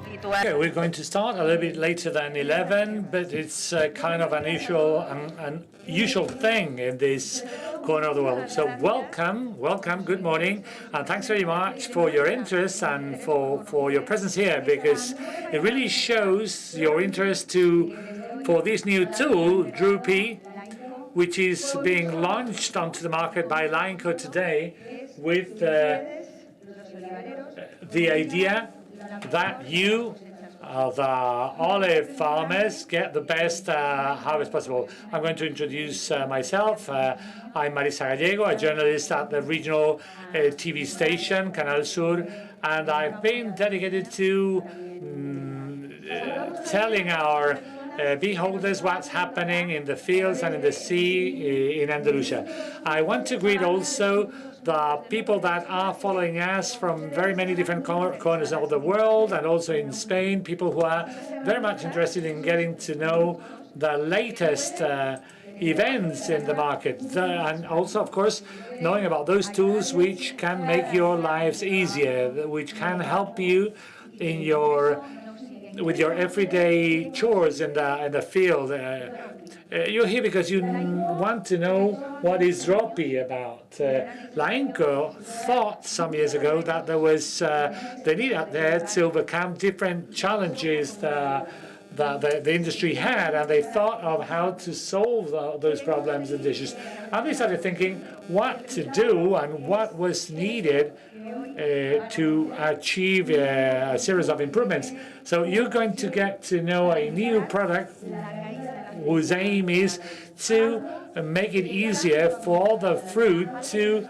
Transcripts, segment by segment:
Okay, we're going to start a little bit later than 11, but it's kind of an unusual thing in this corner of the world. So welcome, good morning, and thanks very much for your interest and for your presence here, because it really shows your interest for this new tool, DROOPY, which is being launched onto the market by Lainco today with the idea that you, the olive farmers, get the best harvest possible. I'm going to introduce myself. I'm Marisa Gallego, a journalist at the regional TV station, Canal Sur, and I've been dedicated to telling our beholders what's happening in the fields and in the sea in Andalusia. I want to greet also the people that are following us from very many different corners of the world, and also in Spain, people who are very much interested in getting to know the latest events in the market, and also, of course, knowing about those tools which can make your lives easier, which can help you in with your everyday chores in the field. You're here because you want to know what is DROOPY about. Lainco thought some years ago that there was the need out there to overcome different challenges that the industry had, and they thought of how to solve those problems and issues. And they started thinking what to do and what was needed to achieve a series of improvements. So you're going to get to know a new product whose aim is to make it easier for the fruit to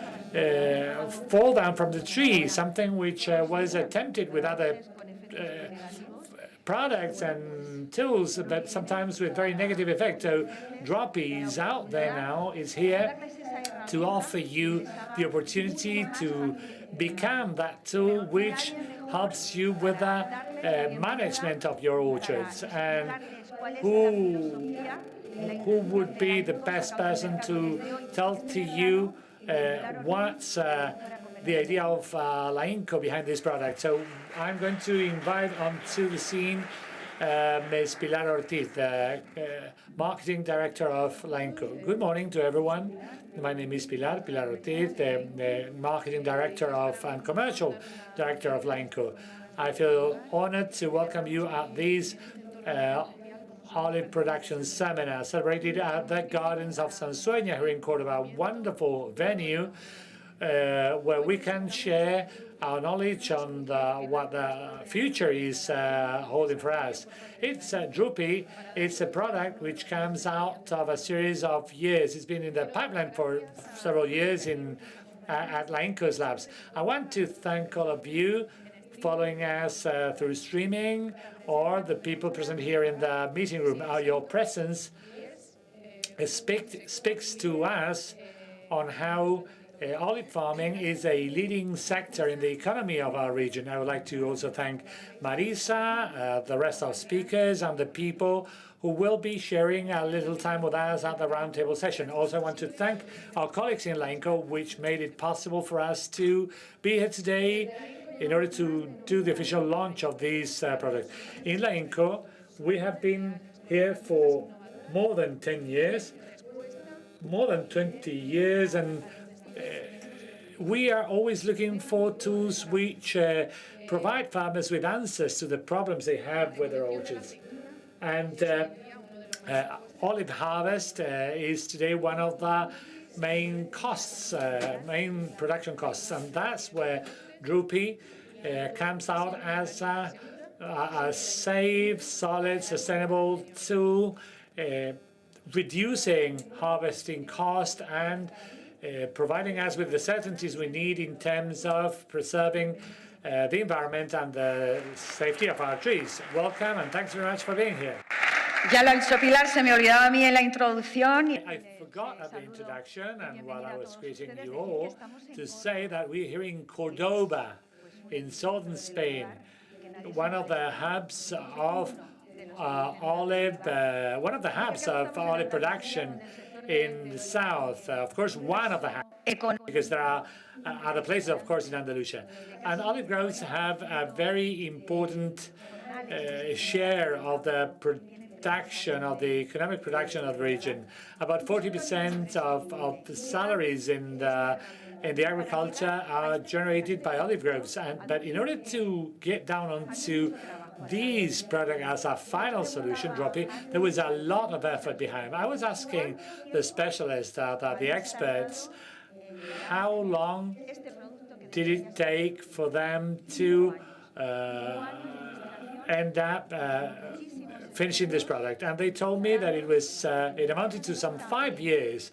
fall down from the tree, something which was attempted with other products and tools, but sometimes with very negative effect. So DROOPY is out there now, is here to offer you the opportunity to become that tool which helps you with the management of your orchards. And who would be the best person to tell to you what's the idea of Lainco behind this product? So I'm going to invite onto the scene Ms. Pilar Ortiz, the Marketing Director of Lainco. Good morning to everyone. My name is Pilar Ortiz, the Marketing Director and Commercial Director of Lainco. I feel honored to welcome you at this olive production seminar celebrated at the Gardens of Sansueña here in Córdoba, a wonderful venue where we can share our knowledge on what the future is holding for us. It's DROOPY. It's a product which comes out of a series of years. It's been in the pipeline for several years at Lainco's labs. I want to thank all of you following us through streaming, or the people present here in the meeting room. Your presence speaks to us on how olive farming is a leading sector in the economy of our region. I would like to also thank Marisa, the rest of speakers, and the people who will be sharing a little time with us at the roundtable session. Also, I want to thank our colleagues in Lainco, which made it possible for us to be here today in order to do the official launch of these products. In Lainco, we have been here for more than 10 years, more than 20 years, and we are always looking for tools which provide farmers with answers to the problems they have with their orchards. And olive harvest is today one of the main costs, main production costs, and that's where DROOPY comes out as a safe, solid, sustainable tool, reducing harvesting cost and providing us with the certainties we need in terms of preserving the environment and the safety of our trees. Welcome, and thanks very much for being here. Ya lo ha dicho Pilar, se me olvidaba a mí en la introducción. I forgot at the introduction, and while I was greeting you all, to say that we're here in Cordoba, in southern Spain, one of the hubs of olive production in the south. Of course, one of the hubs, because there are other places, of course, in Andalusia. And olive groves have a very important share of the production, of the economic production of the region. About 40% of the salaries in the agriculture are generated by olive groves. But in order to get down onto these products as a final solution, DROOPY, there was a lot of effort behind. I was asking the specialists, the experts, how long did it take for them to end up finishing this product? And they told me that it amounted to some 5 years,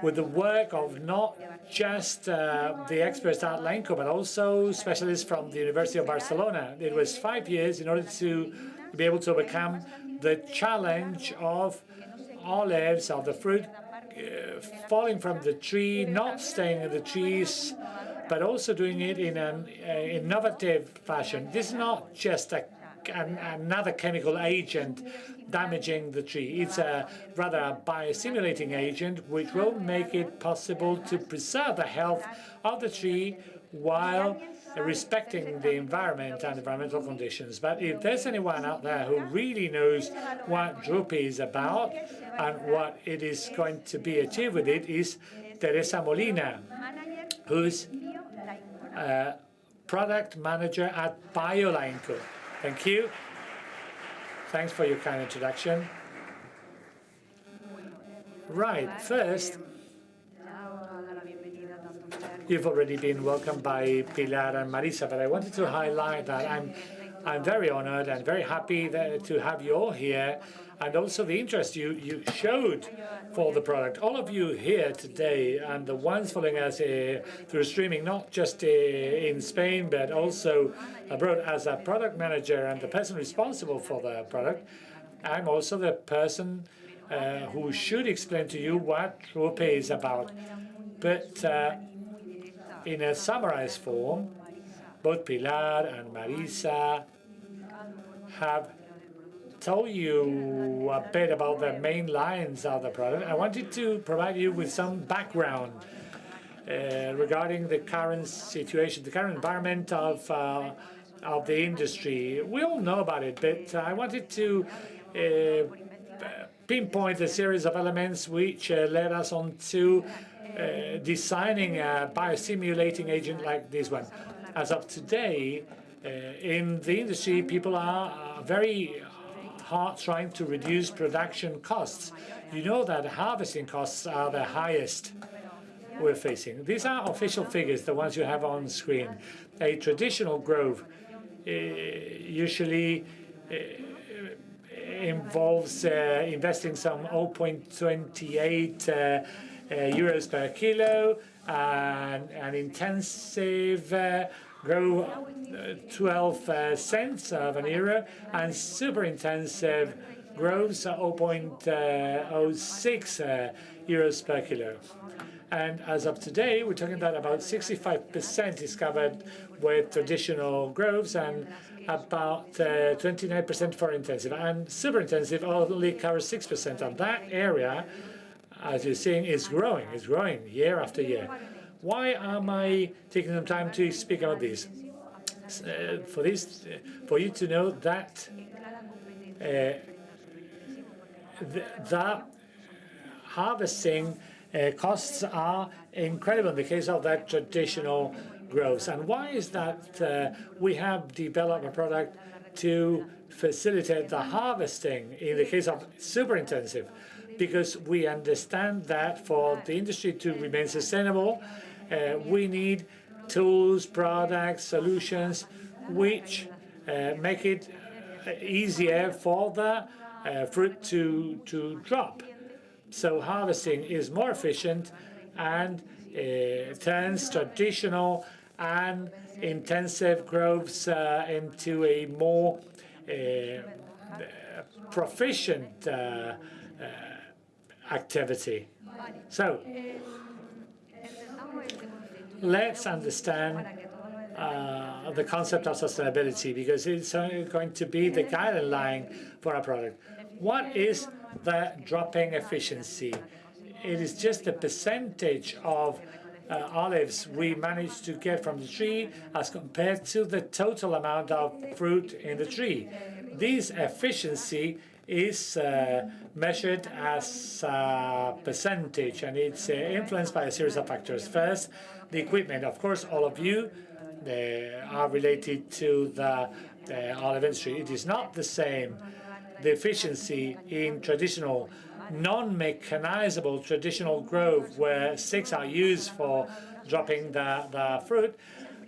with the work of not just the experts at Lainco, but also specialists from the University of Barcelona. It was 5 years in order to be able to overcome the challenge of olives, of the fruit falling from the tree, not staying in the trees, but also doing it in an innovative fashion. This is not just another chemical agent damaging the tree. It's rather a biostimulating agent which will make it possible to preserve the health of the tree while respecting the environment and environmental conditions. But if there's anyone out there who really knows what DROOPY is about and what it is going to be achieved with it, is Teresa Molina, who's product manager at Lainco. Thank you. Thanks for your kind introduction. Right, first, you've already been welcomed by Pilar and Marisa, but I wanted to highlight that I'm very honored and very happy to have you all here, and also the interest you showed for the product. All of you here today, and the ones following us through streaming, not just in Spain, but also abroad, as a product manager and the person responsible for the product, I'm also the person who should explain to you what DROOPY is about. But in a summarized form, both Pilar and Marisa have told you a bit about the main lines of the product. I wanted to provide you with some background regarding the current situation, the current environment of the industry. We all know about it, but I wanted to pinpoint a series of elements which led us on to designing a biostimulating agent like this one. As of today, in the industry, people are very hard trying to reduce production costs. You know that harvesting costs are the highest we're facing. These are official figures, the ones you have on screen. A traditional grove usually involves investing some 0.28 euros per kilo, and an intensive grow 12 cents of an euro, and super intensive grows 0.06 euros per kilo. And as of today, we're talking about 65% is covered with traditional groves and about 29% for intensive. And super intensive only covers 6%. And that area, as you're seeing, is growing year after year. Why am I taking some time to speak about this? For you to know that the harvesting costs are incredible in the case of that traditional groves. And why is that we have developed a product to facilitate the harvesting in the case of super intensive? Because we understand that for the industry to remain sustainable, we need tools, products, solutions which make it easier for the fruit to drop. So harvesting is more efficient and turns traditional and intensive groves into a more proficient activity. So let's understand the concept of sustainability, because it's going to be the guideline for our product. What is the dropping efficiency? It is just the percentage of olives we manage to get from the tree as compared to the total amount of fruit in the tree. This efficiency is measured as a percentage, and it's influenced by a series of factors. First, the equipment. Of course, all of you are related to the olive industry. It is not the same. The efficiency in traditional, non-mechanizable traditional growth, where sticks are used for dropping the fruit,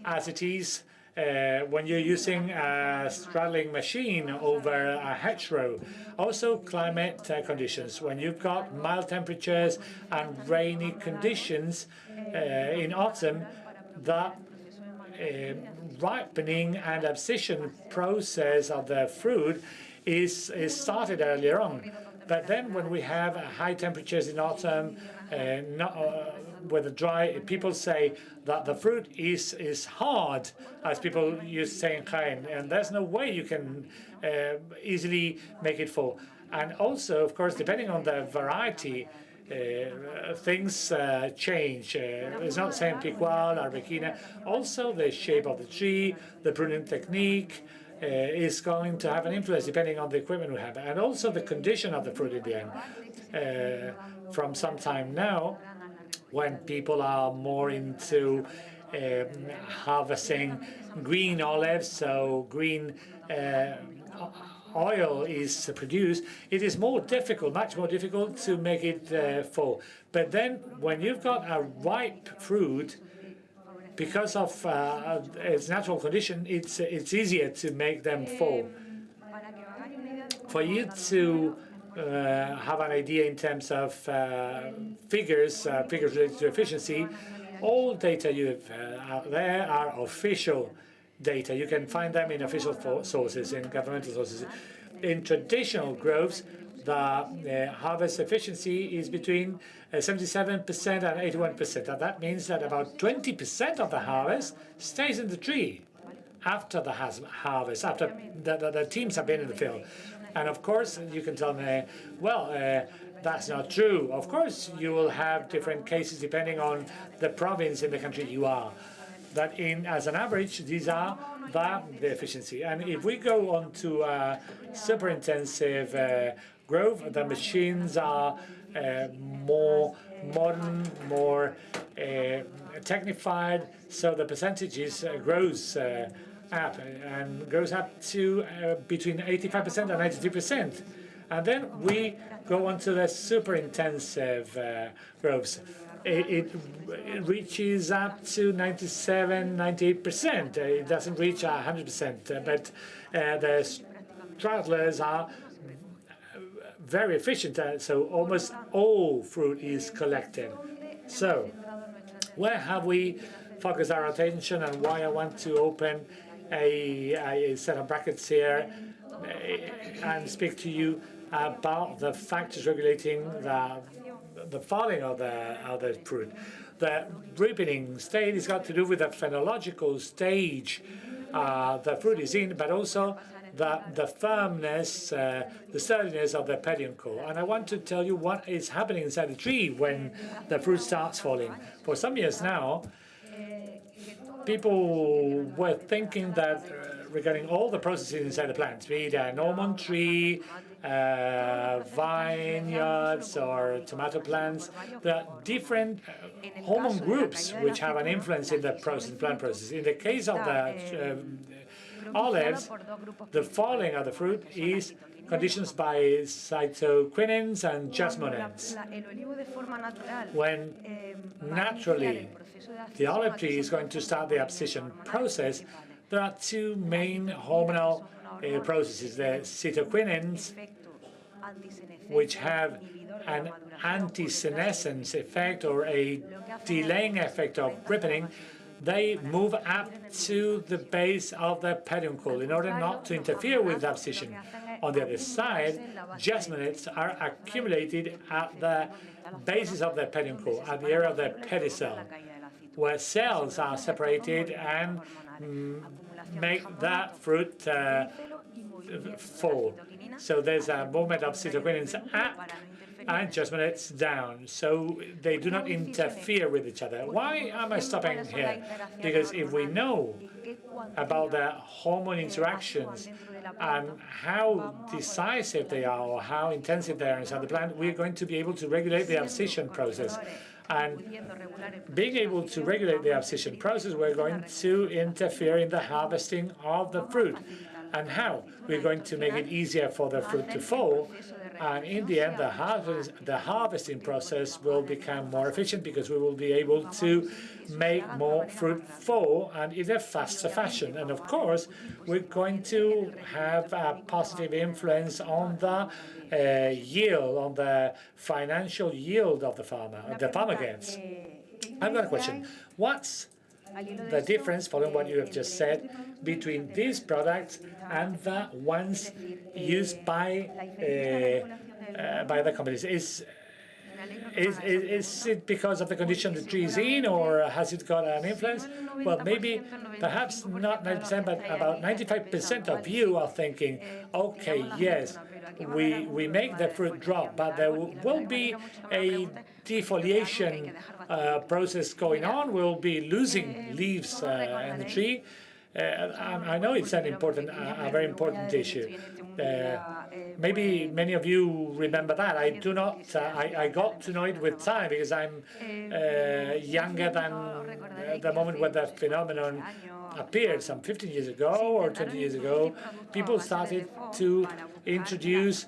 as it is when you're using a straddling machine over a hedgerow. Also, climate conditions. When you've got mild temperatures and rainy conditions in autumn, the ripening and abscission process of the fruit is started earlier on. But then when we have high temperatures in autumn, with the dry, people say that the fruit is hard, as people used to say in Jaén, and there's no way you can easily make it fall. And also, of course, depending on the variety, things change. It's not the same Picual, Arbequina. Also, the shape of the tree, the pruning technique is going to have an influence depending on the equipment we have, and also the condition of the fruit in the end. From some time now, when people are more into harvesting green olives, so green oil is produced, it is more difficult, much more difficult to make it fall. But then when you've got a ripe fruit, because of its natural condition, it's easier to make them fall. For you to have an idea in terms of figures related to efficiency, all data you have out there are official data. You can find them in official sources, in governmental sources. In traditional groves, the harvest efficiency is between 77% and 81%. And that means that about 20% of the harvest stays in the tree after the harvest, after the teams have been in the field. And of course, you can tell me, well, that's not true. Of course, you will have different cases depending on the province in the country you are. But as an average, these are the efficiency. And if we go on to super intensive growth, the machines are more modern, more technified, so the percentages grows up and goes up to between 85% and 92%. And then we go on to the super intensive growths. It reaches up to 97, 98%. It doesn't reach 100%, but the straddlers are very efficient, so almost all fruit is collected. So, where have we focused our attention, and why I want to open a set of brackets here and speak to you about the factors regulating the falling of the fruit. The ripening state has got to do with the phenological stage the fruit is in, but also the firmness, the sturdiness of the peduncle. And I want to tell you what is happening inside the tree when the fruit starts falling. For some years now, people were thinking that regarding all the processes inside the plant, be it an almond tree, vineyards, or tomato plants, there are different hormone groups which have an influence in the plant process. In the case of the olives, the falling of the fruit is conditioned by cytoquinins and jasmonins. When naturally the olive tree is going to start the abscission process, there are two main hormonal processes: the cytoquinins, which have an anti-senescence effect or a delaying effect of ripening. They move up to the base of the peduncle in order not to interfere with abscission. On the other side, jasmonids are accumulated at the basis of the peduncle, at the area of the pedicel, where cells are separated and make that fruit fall. So there's a movement of cytoquinins up and jasmonettes down, so they do not interfere with each other. Why am I stopping here? Because if we know about the hormone interactions and how decisive they are or how intensive they are inside the plant, we're going to be able to regulate the abscission process. And being able to regulate the abscission process, we're going to interfere in the harvesting of the fruit. And how? We're going to make it easier for the fruit to fall, and in the end, the harvesting process will become more efficient because we will be able to make more fruit fall and in a faster fashion. And of course, we're going to have a positive influence on the yield, on the financial yield of the farmer gets. I've got a question. What's the difference, following what you have just said, between these products and the ones used by the companies? Is it because of the condition the tree is in, or has it got an influence? Well, maybe, perhaps not 90%, but about 95% of you are thinking, okay, yes, we make the fruit drop, but there will be a defoliation process going on. We'll be losing leaves in the tree. I know it's a very important issue. Maybe many of you remember that. I do not. I got to know it with time because I'm younger than the moment when that phenomenon appeared, some 15 years ago or 20 years ago. People started to introduce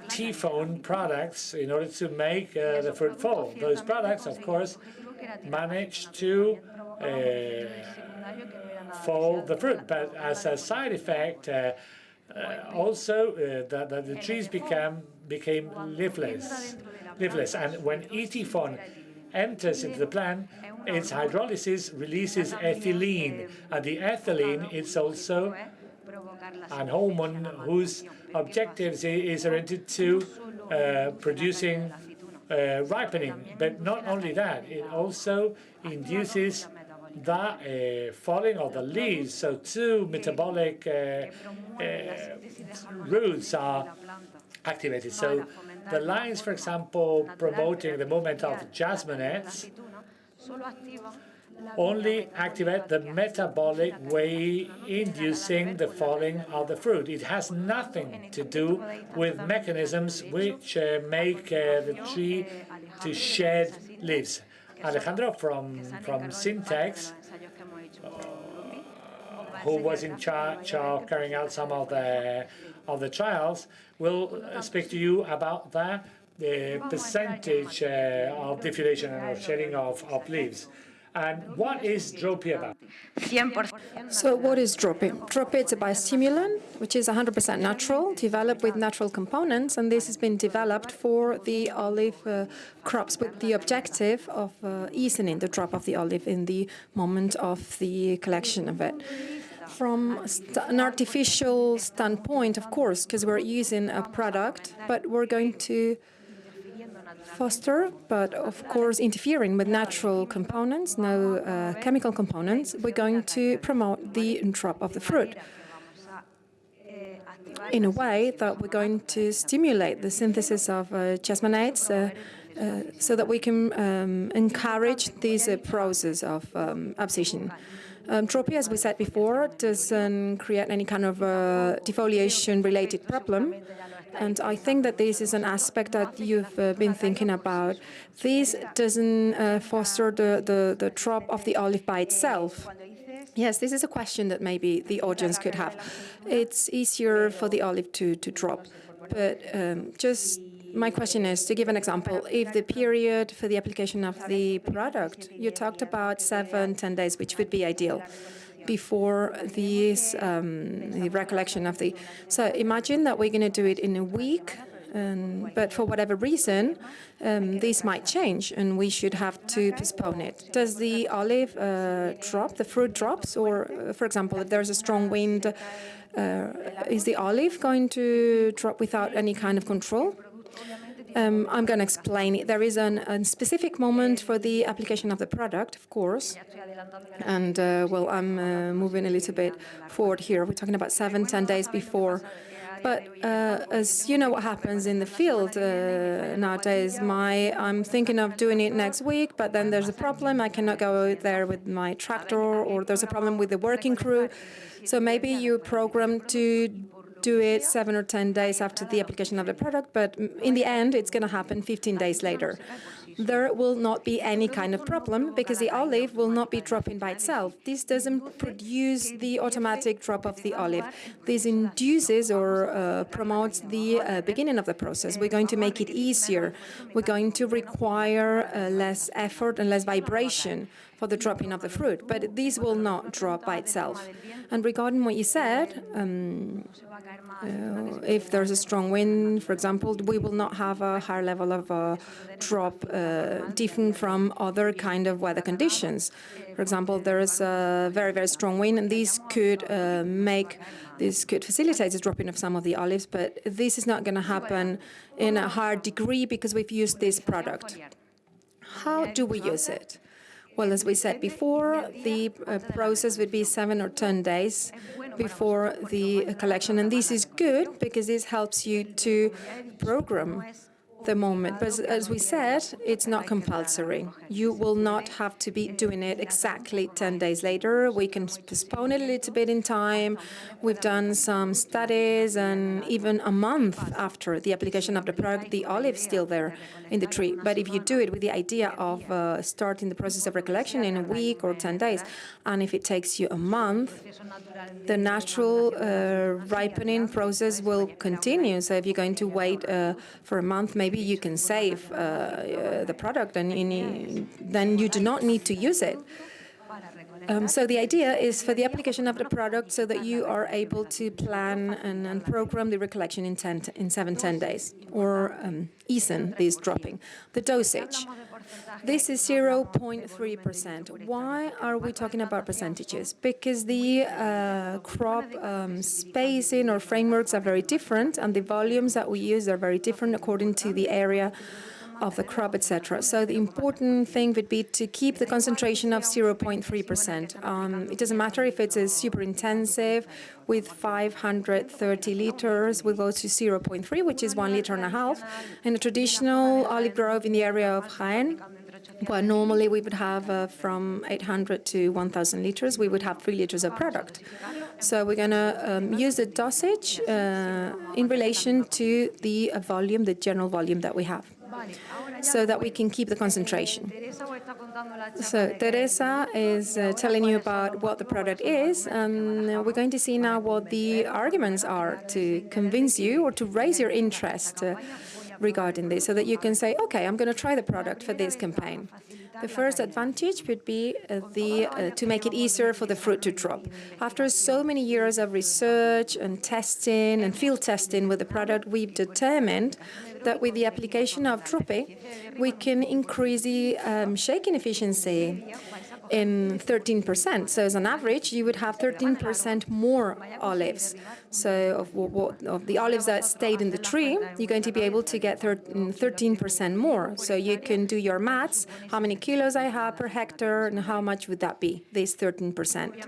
T-phone products in order to make the fruit fall. Those products, of course, managed to fall the fruit, but as a side effect, also the trees became leafless. And when T-phone enters into the plant, its hydrolysis releases ethylene, and the ethylene is also an hormone whose objectives is oriented to producing ripening. But not only that, it also induces the falling of the leaves. So two metabolic routes are activated. So the lines, for example, promoting the movement of jasmonettes only activate the metabolic way inducing the falling of the fruit. It has nothing to do with mechanisms which make the tree to shed leaves. Alejandro from Syntex, who was in charge of carrying out some of the trials, will speak to you about the percentage of defoliation and of shedding of leaves. And what is DROOPY about? So what is DROOPY? DROOPY is a biostimulant, which is 100% natural, developed with natural components, and this has been developed for the olive crops with the objective of easing the drop of the olive in the moment of the collection of it. From an artificial standpoint, of course, because we're using a product, but we're going to foster, but of course interfering with natural components, no chemical components, we're going to promote the drop of the fruit in a way that we're going to stimulate the synthesis of jasmonates so that we can encourage this process of abscission. DROOPY, as we said before, doesn't create any kind of defoliation-related problem. And I think that this is an aspect that you've been thinking about. This doesn't foster the drop of the olive by itself. Yes, this is a question that maybe the audience could have. It's easier for the olive to drop. But just my question is, to give an example, if the period for the application of the product, you talked about 7-10 days, which would be ideal, before this, the recollection of the... So imagine that we're going to do it in a week, but for whatever reason, this might change, and we should have to postpone it. Does the olive drop, the fruit drops, or, for example, if there's a strong wind, is the olive going to drop without any kind of control? I'm going to explain it. There is a specific moment for the application of the product, of course. And, well, I'm moving a little bit forward here. We're talking about 7-10 days before. But as you know what happens in the field nowadays, I'm thinking of doing it next week, but then there's a problem. I cannot go there with my tractor, or there's a problem with the working crew. So maybe you program to do it 7 or 10 days after the application of the product, but in the end, it's going to happen 15 days later. There will not be any kind of problem because the olive will not be dropping by itself. This doesn't produce the automatic drop of the olive. This induces or promotes the beginning of the process. We're going to make it easier. We're going to require less effort and less vibration for the dropping of the fruit, but this will not drop by itself. And regarding what you said, if there's a strong wind, for example, we will not have a higher level of drop different from other kind of weather conditions. For example, there is a very, very strong wind, and this could facilitate the dropping of some of the olives, but this is not going to happen in a higher degree because we've used this product. How do we use it? Well, as we said before, the process would be 7 or 10 days before the collection. And this is good because this helps you to program the moment. But as we said, it's not compulsory. You will not have to be doing it exactly 10 days later. We can postpone it a little bit in time. We've done some studies, and even a month after the application of the product, the olive is still there in the tree. But if you do it with the idea of starting the process of recollection in a week or 10 days, and if it takes you a month, the natural ripening process will continue. So if you're going to wait for a month, maybe you can save the product, and then you do not need to use it. So the idea is for the application of the product so that you are able to plan and program the recollection in 7-10 days, or easen this dropping. The dosage. This is 0.3%. Why are we talking about percentages? Because the crop spacing or frameworks are very different, and the volumes that we use are very different according to the area of the crop, etc. So the important thing would be to keep the concentration of 0.3%. It doesn't matter if it's a super intensive with 530 liters, we go to 0.3, which is 1.5 liters. In a traditional olive grove in the area of Jaén, well, normally we would have from 800 to 1,000 liters, we would have 3 liters of product. So we're going to use the dosage in relation to the volume, the general volume that we have, so that we can keep the concentration. So Teresa is telling you about what the product is, and we're going to see now what the arguments are to convince you or to raise your interest regarding this, so that you can say, okay, I'm going to try the product for this campaign. The first advantage would be to make it easier for the fruit to drop. After so many years of research and testing and field testing with the product, we've determined that with the application of DROOPY, we can increase the shaking efficiency in 13%. So as an average, you would have 13% more olives. So of the olives that stayed in the tree, you're going to be able to get 13% more. So you can do your maths, how many kilos I have per hectare, and how much would that be, this 13%.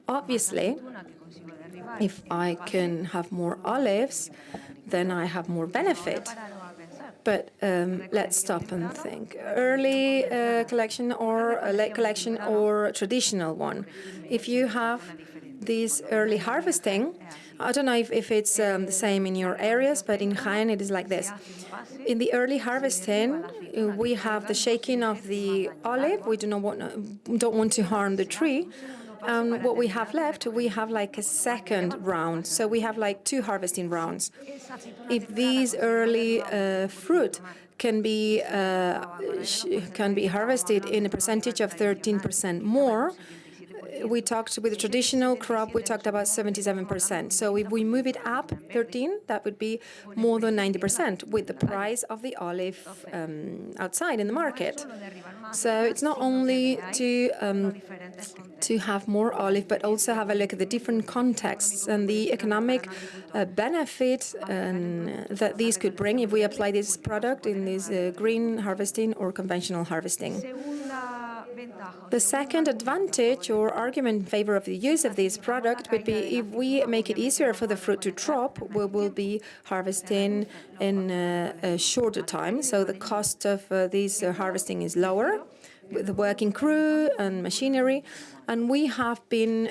Obviously, if I can have more olives, then I have more benefit. But let's stop and think. Early collection or a late collection or traditional one. If you have this early harvesting, I don't know if it's the same in your areas, but in Jaén it is like this. In the early harvesting, we have the shaking of the olive. We don't want to harm the tree. And what we have left, we have like a second round. So we have like 2 harvesting rounds. If these early fruit can be harvested in a percentage of 13% more, we talked with the traditional crop, we talked about 77%. So if we move it up 13, that would be more than 90% with the price of the olive outside in the market. So it's not only to have more olive, but also have a look at the different contexts and the economic benefit that these could bring if we apply this product in this green harvesting or conventional harvesting. The second advantage or argument in favor of the use of this product would be if we make it easier for the fruit to drop, we will be harvesting in a shorter time. So the cost of this harvesting is lower with the working crew and machinery. And we have been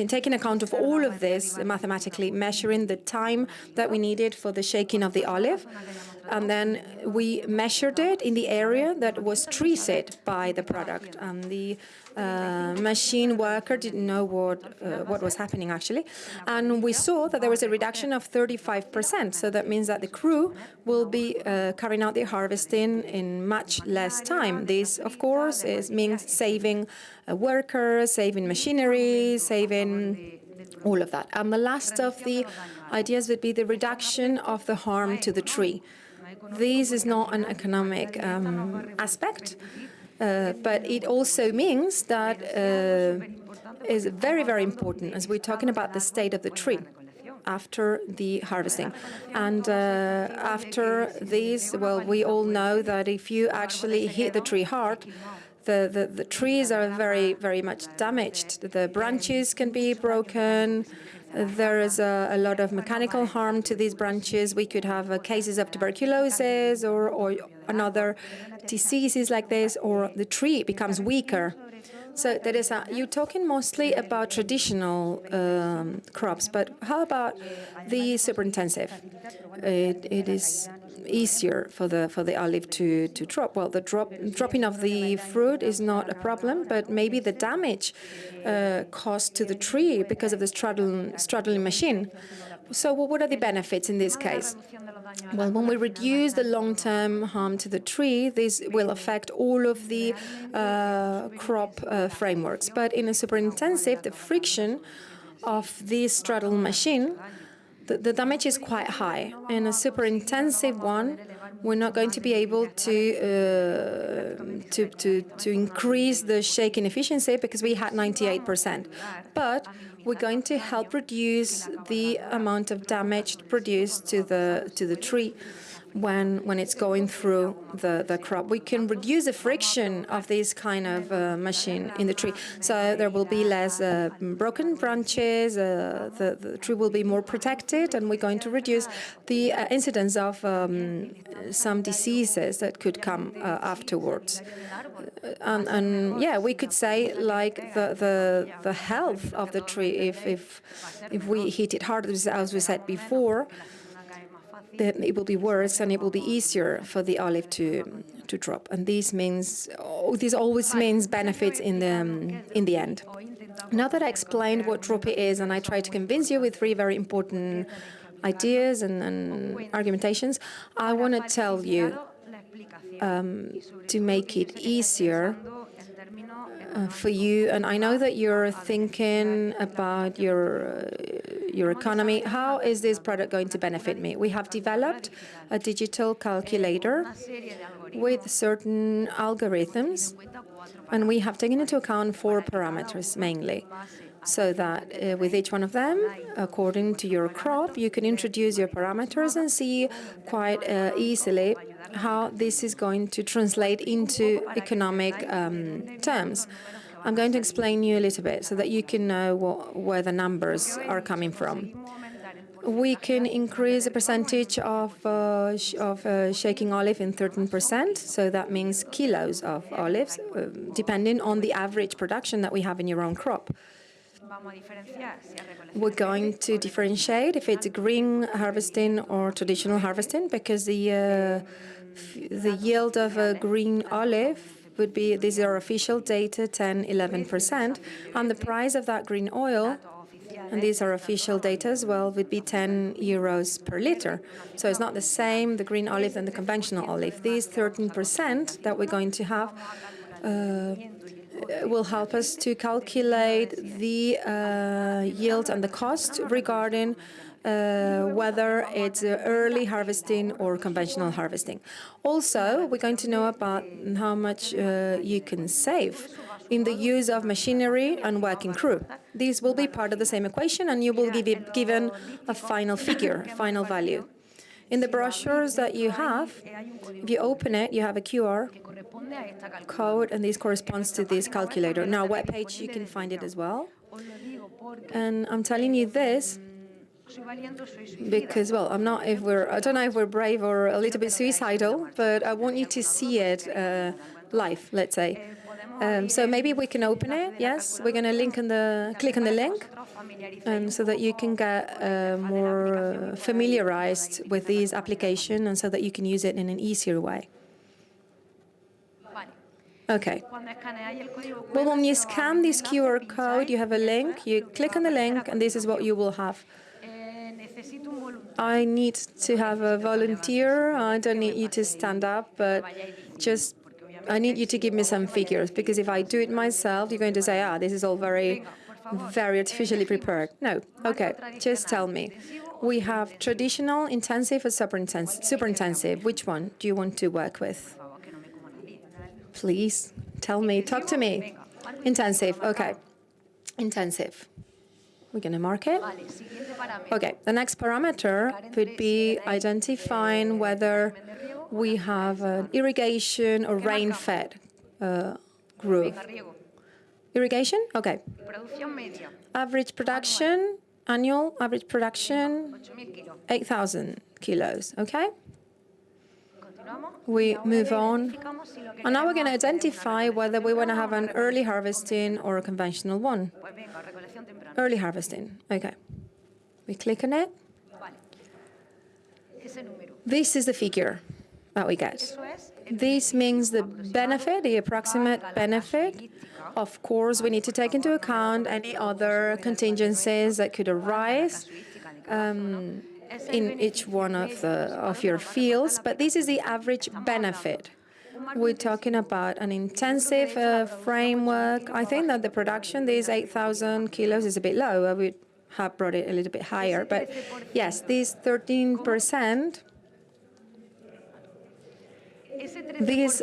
taking account of all of this mathematically, measuring the time that we needed for the shaking of the olive. And then we measured it in the area that was treated by the product. And the machine worker didn't know what was happening, actually. And we saw that there was a reduction of 35%. So that means that the crew will be carrying out the harvesting in much less time. This, of course, means saving workers, saving machinery, saving all of that. And the last of the ideas would be the reduction of the harm to the tree. This is not an economic aspect, but it also means that is very, very important as we're talking about the state of the tree after the harvesting. And after this, well, we all know that if you actually hit the tree hard, the trees are very, very much damaged. The branches can be broken. There is a lot of mechanical harm to these branches. We could have cases of tuberculosis or another diseases like this, or the tree becomes weaker. So Teresa, you're talking mostly about traditional crops, but how about the super intensive? It is easier for the olive to drop. Well, the dropping of the fruit is not a problem, but maybe the damage caused to the tree because of the straddling machine. So what are the benefits in this case? Well, when we reduce the long-term harm to the tree, this will affect all of the crop frameworks. But in a super intensive, the friction of this straddle machine, the damage is quite high. In a super intensive one, we're not going to be able to increase the shaking efficiency because we had 98%. But we're going to help reduce the amount of damage produced to the tree when it's going through the crop. We can reduce the friction of this kind of machine in the tree. So there will be less broken branches, the tree will be more protected, and we're going to reduce the incidence of some diseases that could come afterwards. And yeah, we could say like the health of the tree, if we hit it hard, as we said before, then it will be worse and it will be easier for the olive to drop. And this always means benefits in the end. Now that I explained what DROOPY is and I tried to convince you with three very important ideas and argumentations, I want to tell you to make it easier for you, and I know that you're thinking about your economy. How is this product going to benefit me? We have developed a digital calculator with certain algorithms, and we have taken into account 4 parameters mainly, so that with each one of them, according to your crop, you can introduce your parameters and see quite easily how this is going to translate into economic terms. I'm going to explain you a little bit so that you can know where the numbers are coming from. We can increase the percentage of shaking olive in 13%, so that means kilos of olives, depending on the average production that we have in your own crop. We're going to differentiate if it's green harvesting or traditional harvesting, because the yield of a green olive would be, these are official data, 10–11%, and the price of that green oil, and these are official data as well, would be 10 euros per liter. So it's not the same, the green olive, than the conventional olive. These 13% that we're going to have will help us to calculate the yield and the cost regarding whether it's early harvesting or conventional harvesting. Also, we're going to know about how much you can save in the use of machinery and working crew. These will be part of the same equation, and you will be given a final figure, final value. In the brochures that you have, if you open it, you have a QR code, and this corresponds to this calculator. Now, webpage, you can find it as well. And I'm telling you this because, well, I don't know if we're brave or a little bit suicidal, but I want you to see it live, let's say. So maybe we can open it. Yes, we're going to click on the link, so that you can get more familiarized with this application, and so that you can use it in an easier way. Okay. Well, when you scan this QR code, you have a link. You click on the link, and this is what you will have. I need to have a volunteer. I don't need you to stand up, but I need you to give me some figures, because if I do it myself, you're going to say, this is all very, very artificially prepared. No. Okay. Just tell me. We have traditional, intensive, or super intensive. Which one do you want to work with? Please tell me. Talk to me. Intensive. Okay. Intensive. We're going to mark it. Okay. The next parameter would be identifying whether we have an irrigation or rain-fed grove. Irrigation? Okay. Average production, annual average production, 8,000 kilos. Okay? We move on. And now we're going to identify whether we want to have an early harvesting or a conventional one. Early harvesting. Okay. We click on it. This is the figure that we get. This means the benefit, the approximate benefit. Of course, we need to take into account any other contingencies that could arise in each one of your fields, but this is the average benefit. We're talking about an intensive framework. I think that the production, these 8,000 kilos, is a bit low. I would have brought it a little bit higher, but yes, these 13%. These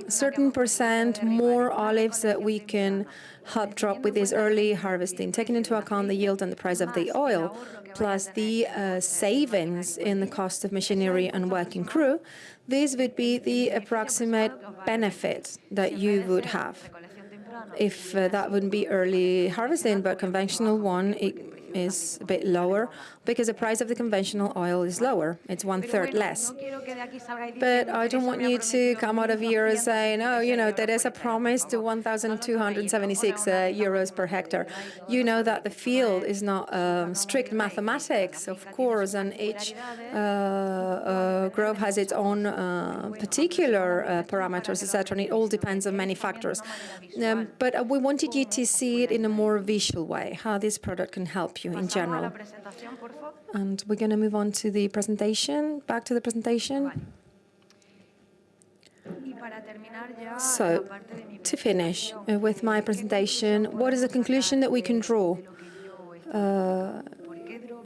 certain percent more olives that we can help drop with this early harvesting, taking into account the yield and the price of the oil, plus the savings in the cost of machinery and working crew, this would be the approximate benefit that you would have. If that wouldn't be early harvesting, but conventional one, it is a bit lower, because the price of the conventional oil is lower. It's 1/3 less. But I don't want you to come out of here saying, there is a promise to 1,276 euros per hectare. You know that the field is not strict mathematics, of course, and each grove has its own particular parameters, etc., and it all depends on many factors. But we wanted you to see it in a more visual way, how this product can help you in general. And we're going to move on to the presentation, back to the presentation. So, to finish with my presentation, what is the conclusion that we can draw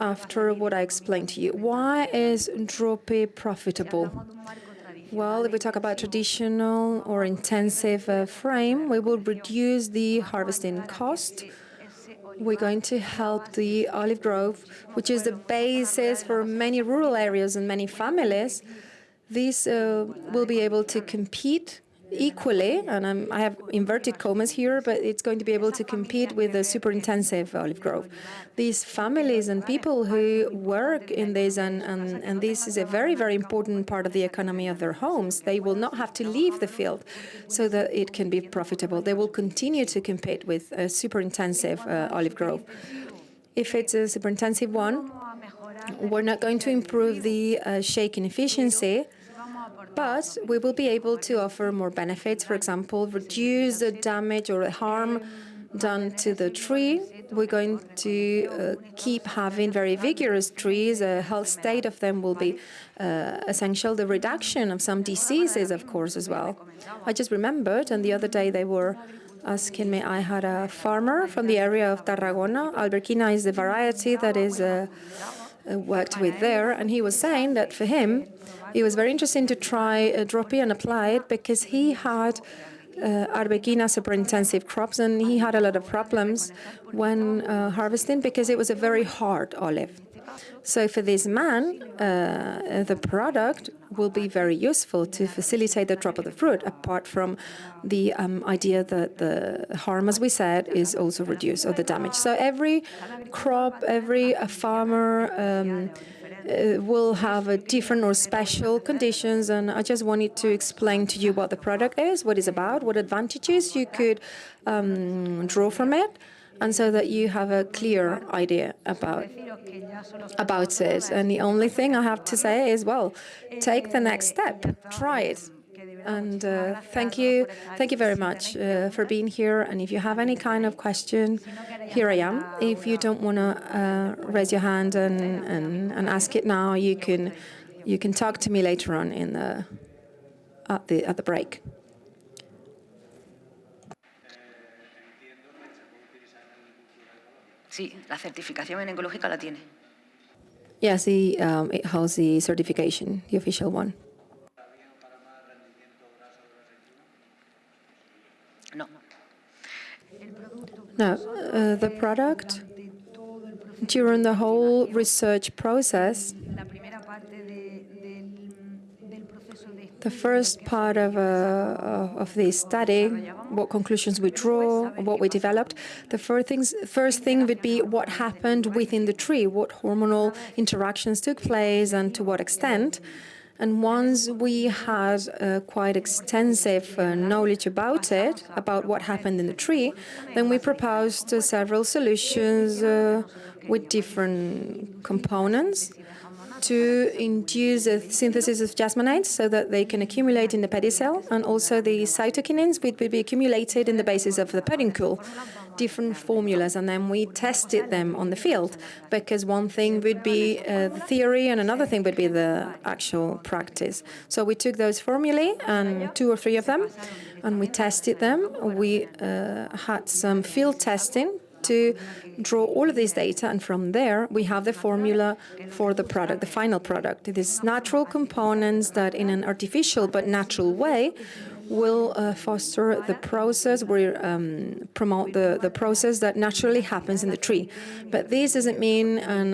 after what I explained to you? Why is DROOPY profitable? Well, if we talk about traditional or intensive frame, we will reduce the harvesting cost. We're going to help the olive grove, which is the basis for many rural areas and many families. These will be able to compete equally, and I have inverted commas here, but it's going to be able to compete with the super intensive olive grove. These families and people who work in this, and this is a very, very important part of the economy of their homes, they will not have to leave the field so that it can be profitable. They will continue to compete with a super intensive olive grove. If it's a super intensive one, we're not going to improve the shaking efficiency, but we will be able to offer more benefits. For example, reduce the damage or harm done to the tree. We're going to keep having very vigorous trees. The health state of them will be essential. The reduction of some diseases, of course, as well. I just remembered, and the other day they were asking me. I had a farmer from the area of Tarragona. Alberquina is the variety that is worked with there, and he was saying that for him, it was very interesting to try DROOPY and apply it because he had Arbequina super intensive crops, and he had a lot of problems when harvesting because it was a very hard olive. So for this man, the product will be very useful to facilitate the drop of the fruit, apart from the idea that the harm, as we said, is also reduced, or the damage. So every crop, every farmer will have a different or special conditions, and I just wanted to explain to you what the product is, what it's about, what advantages you could draw from it, and so that you have a clear idea about it. And the only thing I have to say is, well, take the next step, try it. And thank you very much for being here. And if you have any kind of question, here I am. If you don't want to raise your hand and ask it now, you can talk to me later on in at the break. Sí, la certificación en ecológica la tiene. Yes, it holds the certification, the official one. No. No, the product, during the whole research process, the first part of the study, what conclusions we draw, what we developed, the first thing would be what happened within the tree, what hormonal interactions took place and to what extent. And once we had quite extensive knowledge about it, about what happened in the tree, then we proposed several solutions with different components to induce a synthesis of jasmonides so that they can accumulate in the pedicel, and also the cytokinins which will be accumulated in the basis of the pedicule, different formulas, and then we tested them on the field, because one thing would be the theory and another thing would be the actual practice. So we took those formulae, and 2 or 3 of them, and we tested them. We had some field testing to draw all of this data, and from there we have the formula for the product, the final product. It is natural components that in an artificial but natural way will foster the process, will promote the process that naturally happens in the tree. But this doesn't mean an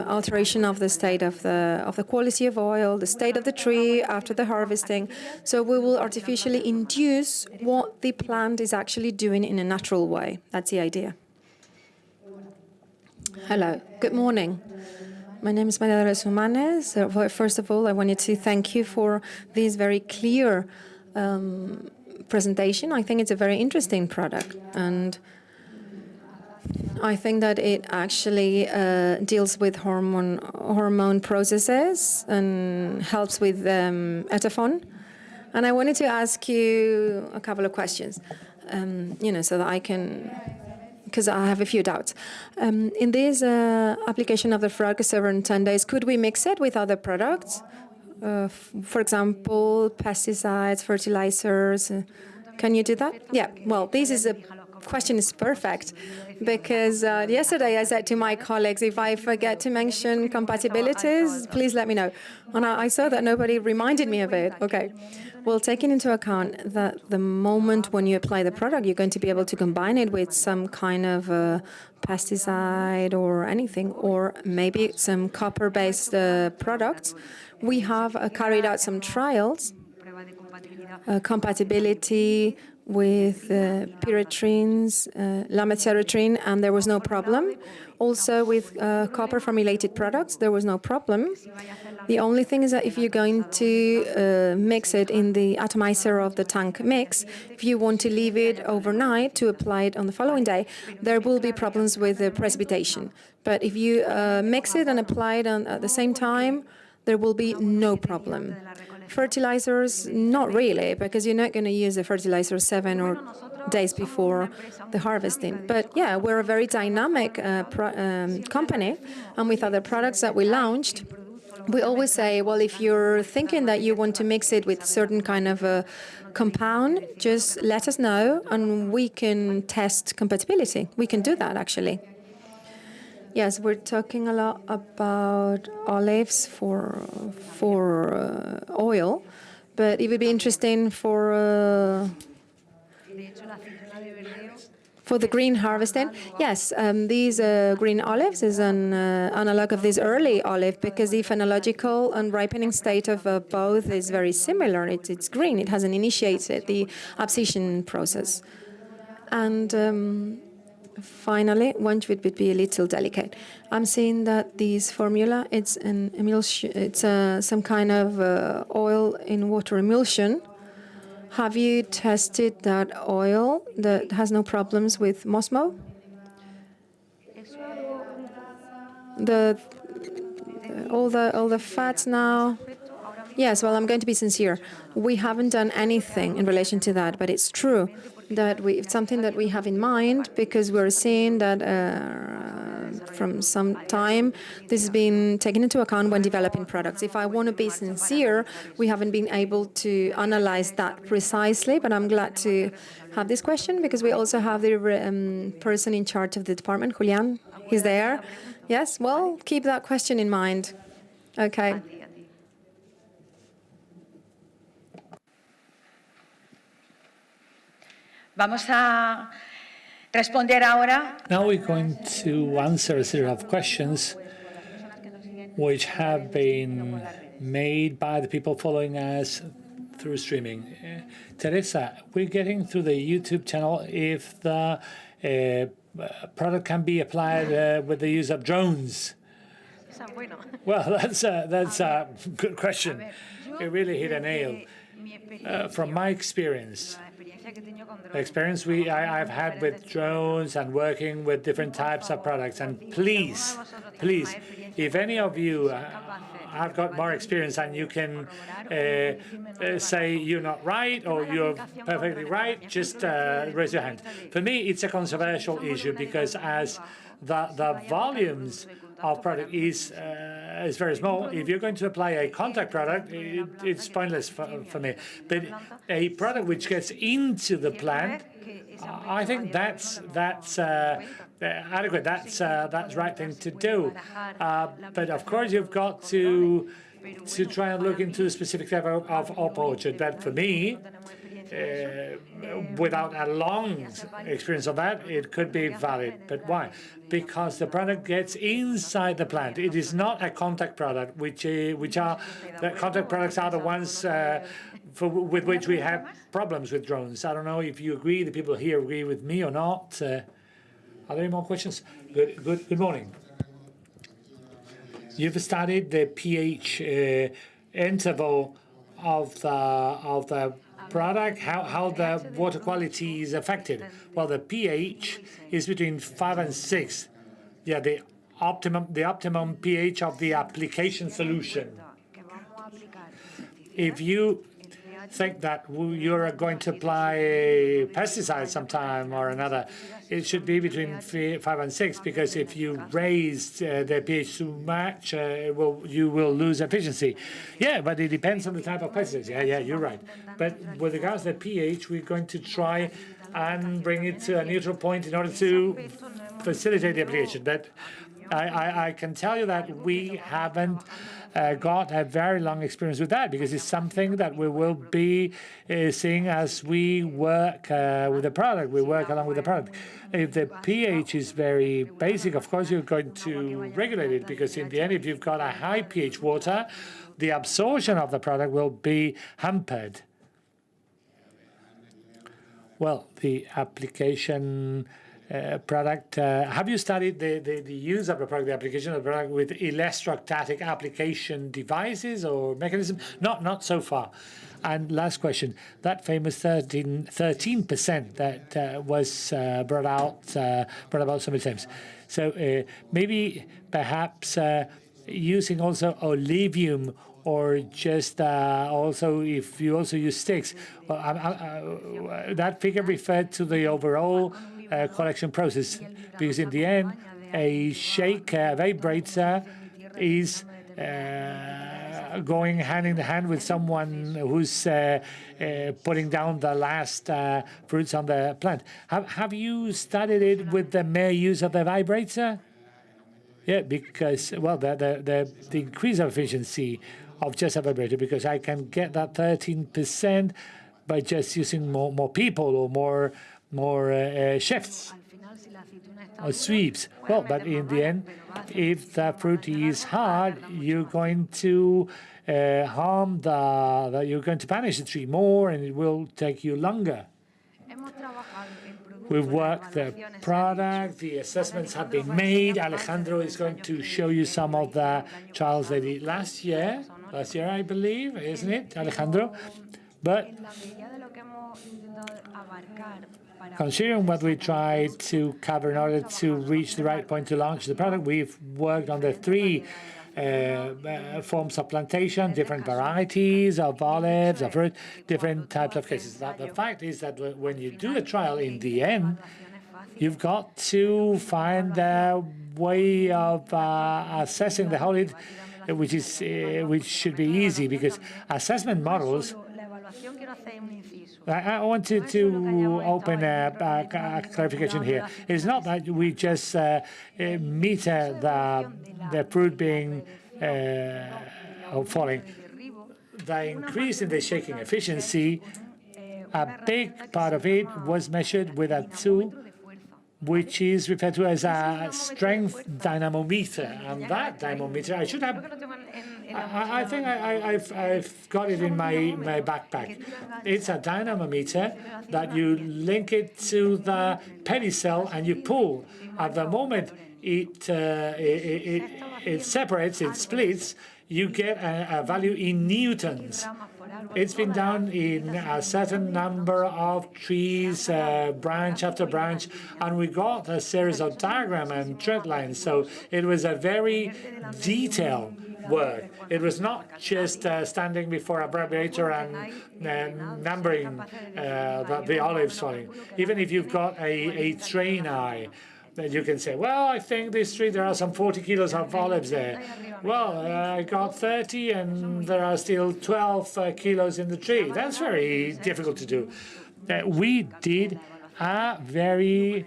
alteration of the state of the quality of oil, the state of the tree after the harvesting. So we will artificially induce what the plant is actually doing in a natural way. That's the idea. Hello, good morning. My name is Maria de los Humanes. First of all, I wanted to thank you for this very clear presentation. I think it's a very interesting product, and I think that it actually deals with hormone processes and helps with etaphone. And I wanted to ask you a couple of questions, so that I can, because I have a few doubts. In this application of the frog over 10 days, could we mix it with other products? For example, pesticides, fertilizers. Can you do that? Yeah. Well, question is perfect, because yesterday I said to my colleagues, if I forget to mention compatibilities, please let me know. And I saw that nobody reminded me of it. Okay. Well, taking into account that the moment when you apply the product, you're going to be able to combine it with some kind of pesticide or anything, or maybe some copper-based products. We have carried out some trials, compatibility with pyretrines, lamethyretrine, and there was no problem. Also with copper-formulated products, there was no problem. The only thing is that if you're going to mix it in the atomizer of the tank mix, if you want to leave it overnight to apply it on the following day, there will be problems with the precipitation. But if you mix it and apply it at the same time, there will be no problem. Fertilizers, not really, because you're not going to use the fertilizer 7 days before the harvesting. But yeah, we're a very dynamic company, and with other products that we launched, We always say, well, if you're thinking that you want to mix it with certain kind of a compound, just let us know and we can test compatibility. We can do that, actually. Yes, we're talking a lot about olives for oil, but it would be interesting for the green harvesting. Yes, these green olives is an analog of this early olive because the phenological and ripening state of both is very similar. It's green. It hasn't initiated the abscission process. And finally, one would be a little delicate. I'm seeing that this formula, it's an emulsion, it's some kind of oil in water emulsion. Have you tested that oil that has no problems with Mosmo? All the fats now. Yes, well, I'm going to be sincere. We haven't done anything in relation to that, but it's true that it's something that we have in mind because we're seeing that from some time this has been taken into account when developing products. If I want to be sincere, we haven't been able to analyze that precisely, but I'm glad to have this question because we also have the person in charge of the department, Julian. He's there. Yes, well, keep that question in mind. Okay. Vamos a responder ahora. Now we're going to answer a series of questions which have been made by the people following us through streaming. Teresa, we're getting through the YouTube channel if the product can be applied with the use of drones. Well, that's a good question. You really hit a nail. From my experience, the experience I've had with drones and working with different types of products, and please, if any of you have got more experience and you can say you're not right or you're perfectly right, just raise your hand. For me, it's a controversial issue because as the volumes of product is very small. If you're going to apply a contact product, it's pointless for me. But a product which gets into the plant, I think that's adequate. That's the right thing to do. But of course, you've got to try and look into the specific type of orchard. But for me, without a long experience of that, it could be valid. But why? Because the product gets inside the plant. It is not a contact product, which are the contact products are the ones with which we have problems with drones. I don't know if you agree. The people here agree with me or not. Are there any more questions? Good morning. You've studied the pH interval of the product, how the water quality is affected. Well, the pH is between 5 and 6. Yeah, the optimum pH of the application solution. If you think that you're going to apply a pesticide sometime or another, it should be between 5 and 6, because if you raise the pH too much, you will lose efficiency. Yeah, but it depends on the type of pesticides. Yeah, you're right. But with regards to the pH, we're going to try and bring it to a neutral point in order to facilitate the application. But I can tell you that we haven't got a very long experience with that, because it's something that we will be seeing as we work with the product. We work along with the product. If the pH is very basic, of course, you're going to regulate it, because in the end, if you've got a high pH water, the absorption of the product will be hampered. Well, the application product, have you studied the use of the product, the application of the product with electrostatic application devices or mechanism? Not so far. And last question, that famous 13% that was brought about so many times. So maybe perhaps using also olevium, or just also if you also use sticks. Well, that figure referred to the overall collection process, because in the end, a shake, a vibrator is going hand in hand with someone who's putting down the last fruits on the plant. Have you studied it with the mere use of the vibrator? Yeah, because, well, the increase of efficiency of just a vibrator, because I can get that 13% by just using more people or more shifts or sweeps. Well, but in the end, if the fruit is hard, you're going to harm you're going to punish the tree more, and it will take you longer. We've worked the product, the assessments have been made. Alejandro is going to show you some of the trials they did last year, I believe, isn't it, Alejandro? But considering what we tried to cover in order to reach the right point to launch the product, we've worked on the three forms of plantation, different varieties of olives, of fruit, different types of cases. Now, the fact is that when you do a trial, in the end, you've got to find a way of assessing the whole, which should be easy, because assessment models. I wanted to open a clarification here. It's not that we just meter the fruit being falling. The increase in the shaking efficiency, a big part of it was measured with a tool which is referred to as a strength dynamometer. And that dynamometer, I think I've got it in my backpack. It's a dynamometer that you link it to the pedicel and you pull. At the moment it separates, it splits, you get a value in newtons. It's been done in a certain number of trees, branch after branch, and we got a series of diagram and trend lines. So it was a very detailed work. It was not just standing before a vibrator and numbering the olives falling. Even if you've got a train eye, then you can say, well, I think this tree, there are some 40 kilos of olives there. Well, I got 30 and there are still 12 kilos in the tree. That's very difficult to do. We did a very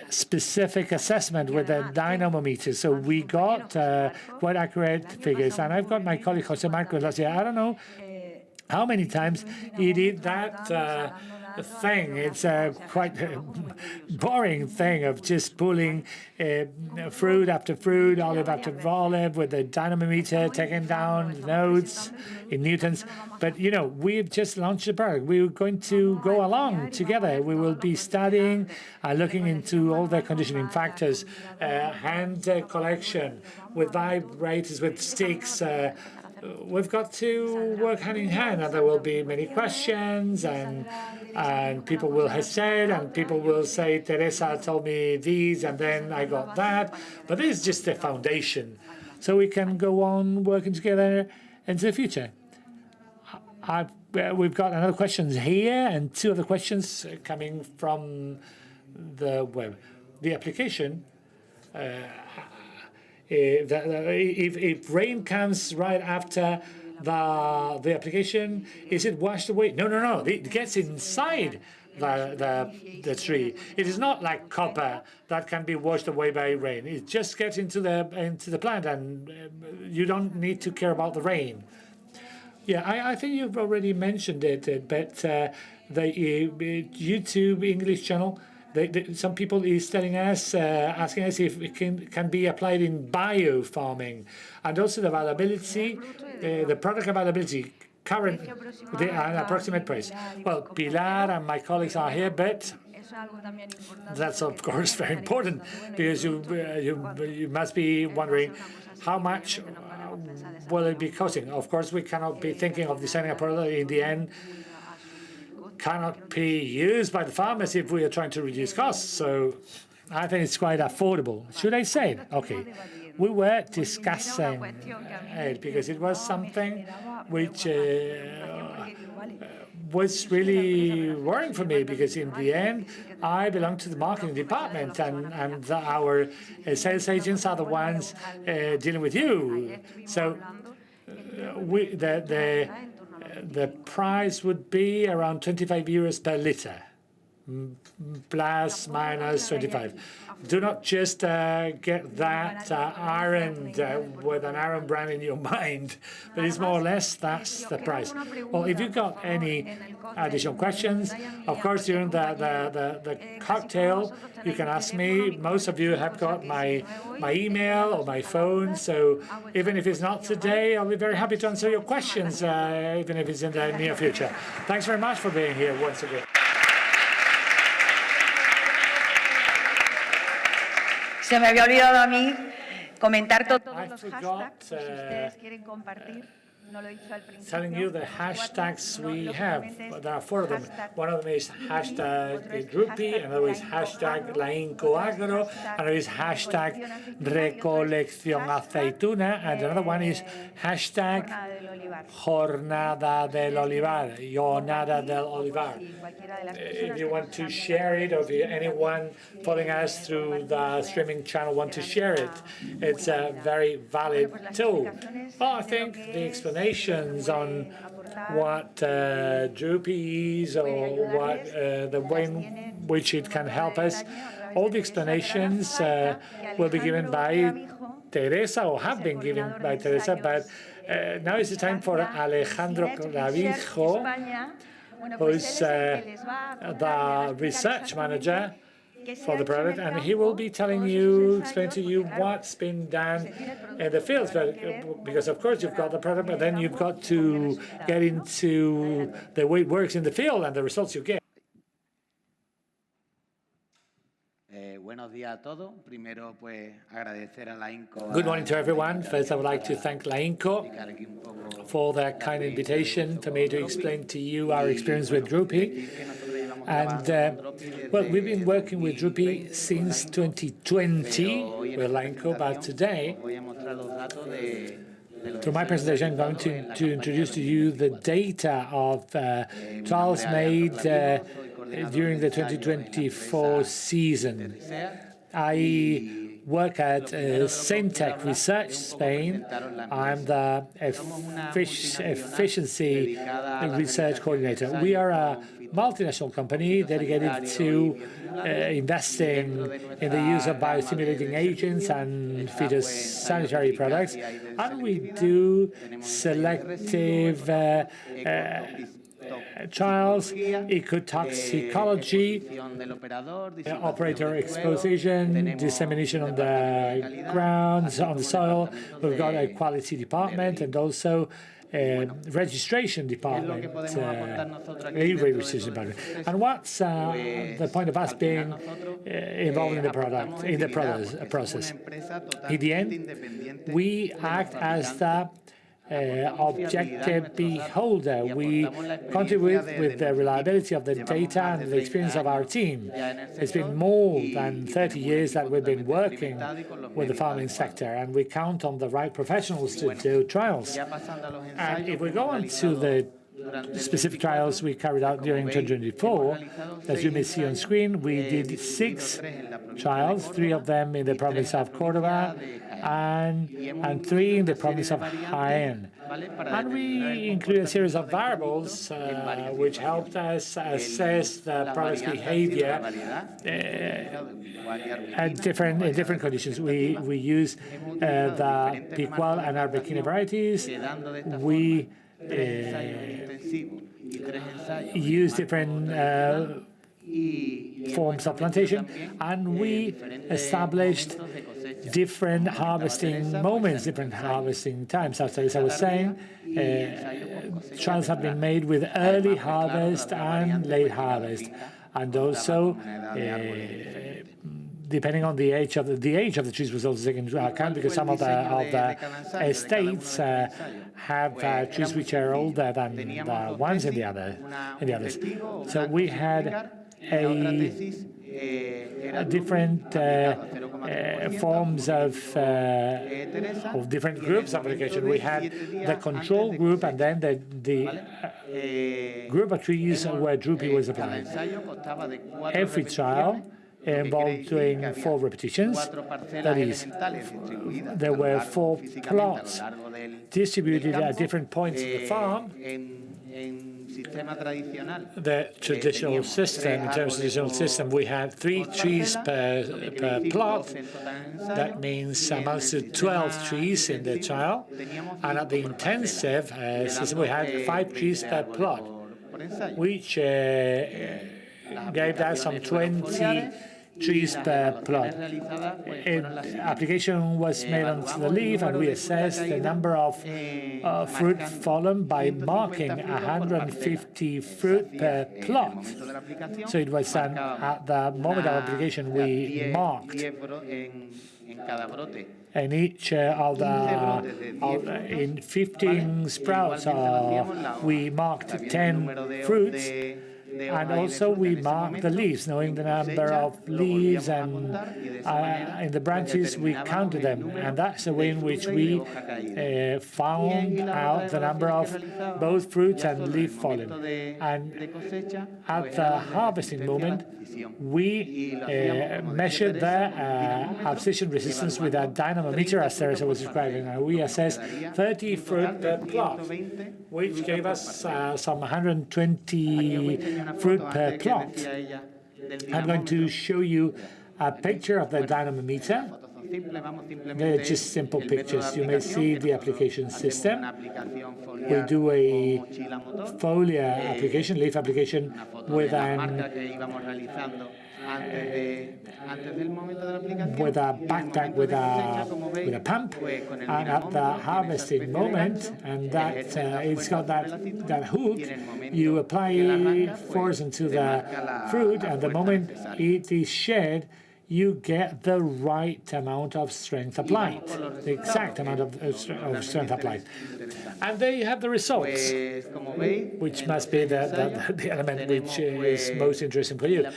specific assessment with a dynamometer, so we got quite accurate figures. And I've got my colleague Jose Marcos last year. I don't know how many times he did that thing. It's a quite boring thing of just pulling fruit after fruit, olive after olive, with the dynamometer, taking down nodes in newtons. But, you know, we've just launched the product. We're going to go along together. We will be studying, looking into all the conditioning factors, hand collection, with vibrators, with sticks. We've got to work hand in hand, and there will be many questions, and people will hesitate, and people will say, Teresa told me these, and then I got that. But this is just the foundation, so we can go on working together into the future. We've got another questions here, and two other questions coming from the web. The application. If rain comes right after the application, is it washed away? No. It gets inside the tree. It is not like copper that can be washed away by rain. It just gets into the plant, and you don't need to care about the rain. Yeah, I think you've already mentioned it, but the YouTube English channel. Some people is telling us, asking us if it can be applied in bio farming, and also the availability, the product availability, current, the approximate price. Well, Pilar and my colleagues are here, but that's of course very important, because you must be wondering how much will it be costing. Of course, we cannot be thinking of designing a product in the end cannot be used by the farmers if we are trying to reduce costs. So I think it's quite affordable. Should I say it? Okay. we were discussing it because it was something which was really worrying for me, because in the end, I belong to the marketing department, and our sales agents are the ones dealing with you. So the price would be around 25 euros per liter, plus minus 25. Do not just get that ironed with an iron brand in your mind, but it's more or less that's the price. Well, if you've got any additional questions, of course, during the cocktail, you can ask me. Most of you have got my email or my phone, so even if it's not today, I'll be very happy to answer your questions, even if it's in the near future. Thanks very much for being here once again. Se me había olvidado a mí comentar todos los hashtags, por si ustedes quieren compartir. Telling you the hashtags we have. There are 4 of them. One of them is hashtag DROOPY, another is hashtag Lainco Agro, another is hashtag Recolección Aceituna, and another one is hashtag Jornada del Olivar, Jornada del Olivar. If you want to share it, or if anyone following us through the streaming channel want to share it, it's a very valid tool. Well, I think the explanations on what DROOPY is, or what the way in which it can help us, all the explanations will be given by Teresa, or have been given by Teresa, but now is the time for Alejandro Clavijo, who is the research manager for the product, and he will be telling you, explain to you what's been done in the fields. But because of course you've got the product, but then you've got to get into the way it works in the field and the results you get. Good morning to everyone. First, I would like to thank Lainco for that kind invitation for me to explain to you our experience with DROOPY. And, well, we've been working with DROOPY since 2020 with Lainco, but today, through my presentation, I'm going to introduce to you the data of trials made during the 2024 season. I work at Syntec Research Spain. I'm the efficiency research coordinator. We are a multinational company dedicated to investing in the use of biostimulating agents and phytosanitary products, and we do selective trials, ecotoxicology, operator exposition, dissemination on the grounds, on the soil. We've got a quality department and also registration department, registration department. And what's the point of us being involved in the product, in the process? In the end, we act as the objective beholder. We contribute with the reliability of the data and the experience of our team. It's been more than 30 years that we've been working with the farming sector, and we count on the right professionals to do trials. And if we go on to the specific trials we carried out during 2024, as you may see on screen, we did 6 trials, 3 of them in the province of Córdoba and 3 in the province of Jaén. And we include a series of variables which helped us assess the product's behavior in different conditions. We use the Picual and Arbequina varieties. We use different forms of plantation, and we established different harvesting moments, different harvesting times. As I was saying, trials have been made with early harvest and late harvest, and also depending on the age of the trees was also taken into account, because some of the estates have trees which are older than the ones in the others. So we had a different forms of different groups of application. We had the control group and then the group of trees where DROOPY was applied. Every trial involved doing 4 repetitions. That is, there were 4 plots distributed at different points of the farm. The traditional system, in terms of traditional system, we had 3 trees per plot. That means amounts to 12 trees in the trial. And at the intensive system, we had 5 trees per plot, which gave us some 20 trees per plot. Application was made onto the leaf, and we assessed the number of fruit fallen by marking 150 fruit per plot. So it was done at the moment of application. We marked in each of the in 15 sprouts we marked 10 fruits. And also we mark the leaves, knowing the number of leaves, and in the branches we counted them. And that's the way in which we found out the number of both fruits and leaf fallen. And at the harvesting moment, we measured the abscission resistance with a dynamometer, as Teresa was describing. And we assessed 30 fruit per plot, which gave us some 120 fruit per plot. I'm going to show you a picture of the dynamometer. They're just simple pictures. You may see the application system. We do a foliar application, leaf application, with a backpack with a pump, and at the harvesting moment, and that it's got that hook, you apply force into the fruit, and the moment it is shed, you get the right amount of strength applied, the exact amount of strength applied. And there you have the results, which must be the element which is most interesting for you.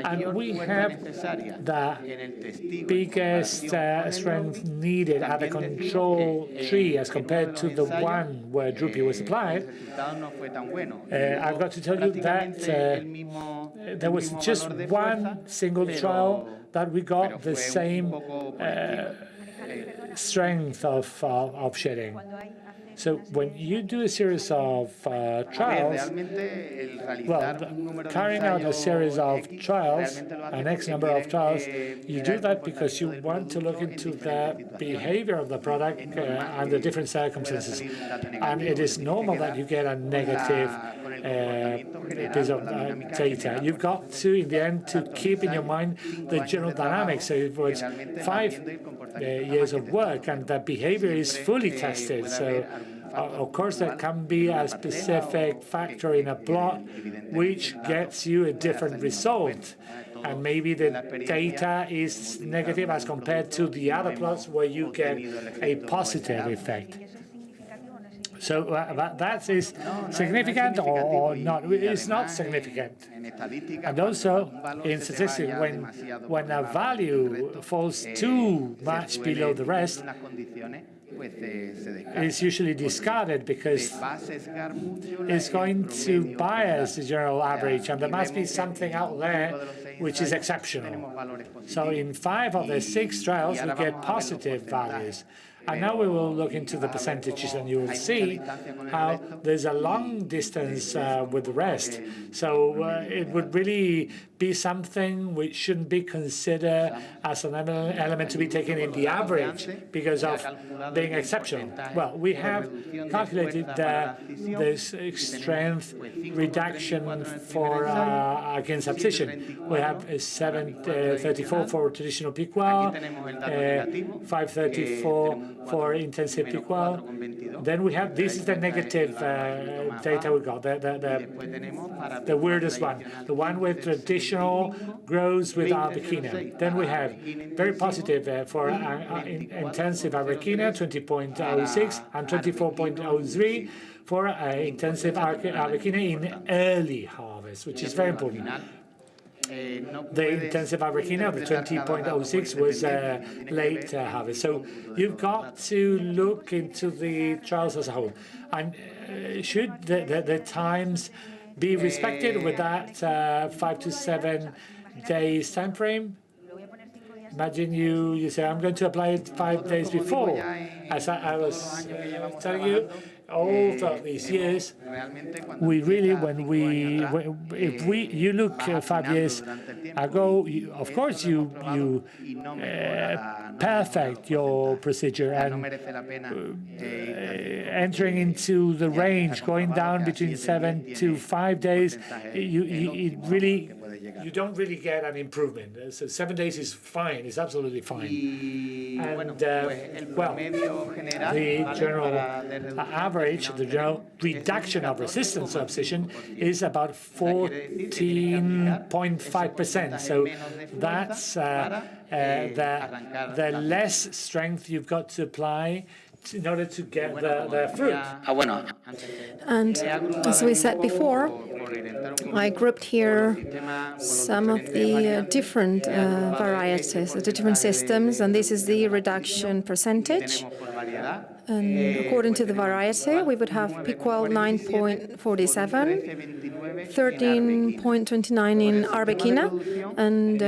And we have the biggest strength needed at the control tree as compared to the one where DROOPY was applied. I've got to tell you that there was just one single trial that we got the same strength of shedding. So when you do a series of trials, carrying out a series of trials, an X number of trials, you do that because you want to look into the behavior of the product under different circumstances. And it is normal that you get a negative piece of data. You've got to, in the end, to keep in your mind the general dynamics. So it was 5 years of work, and the behavior is fully tested. So of course, there can be a specific factor in a plot which gets you a different result. And maybe the data is negative as compared to the other plots where you get a positive effect. So that is significant or not? It's not significant. And also, in statistics, when a value falls too much below the rest, it's usually discarded because it's going to bias the general average, and there must be something out there which is exceptional. So in 5 of the 6 trials, we get positive values. And now we will look into the percentages, and you will see how there's a long distance with the rest. So it would really be something which shouldn't be considered as an element to be taken in the average because of being exceptional. Well, we have calculated this strength reduction for against abscission. We have 734 for traditional Picual, 534 for intensive Picual. Then we have, this is the negative data we got, the weirdest one, the one with traditional grows with Arbequina. Then we have very positive for intensive Arbequina, 20.06 and 24.03 for intensive Arbequina in early harvest, which is very important. The intensive Arequina, the 20.06, was late harvest. So you've got to look into the trials as a whole. And should the times be respected with that 5 to 7 days time frame? Imagine you say, I'm going to apply it 5 days before. As I was telling you, all throughout these years, we really, you look 5 years ago, of course you perfect your procedure and entering into the range, going down between 7 to 5 days, you don't really get an improvement. So 7 days is fine, it's absolutely fine. And the general average, the general reduction of resistance to abscission is about 14.5%. So that's the less strength you've got to apply in order to get the fruit. And as we said before, I grouped here some of the different varieties, the different systems, and this is the reduction percentage. And according to the variety, we would have Picual 9.47, 13.29 in Arbequina, and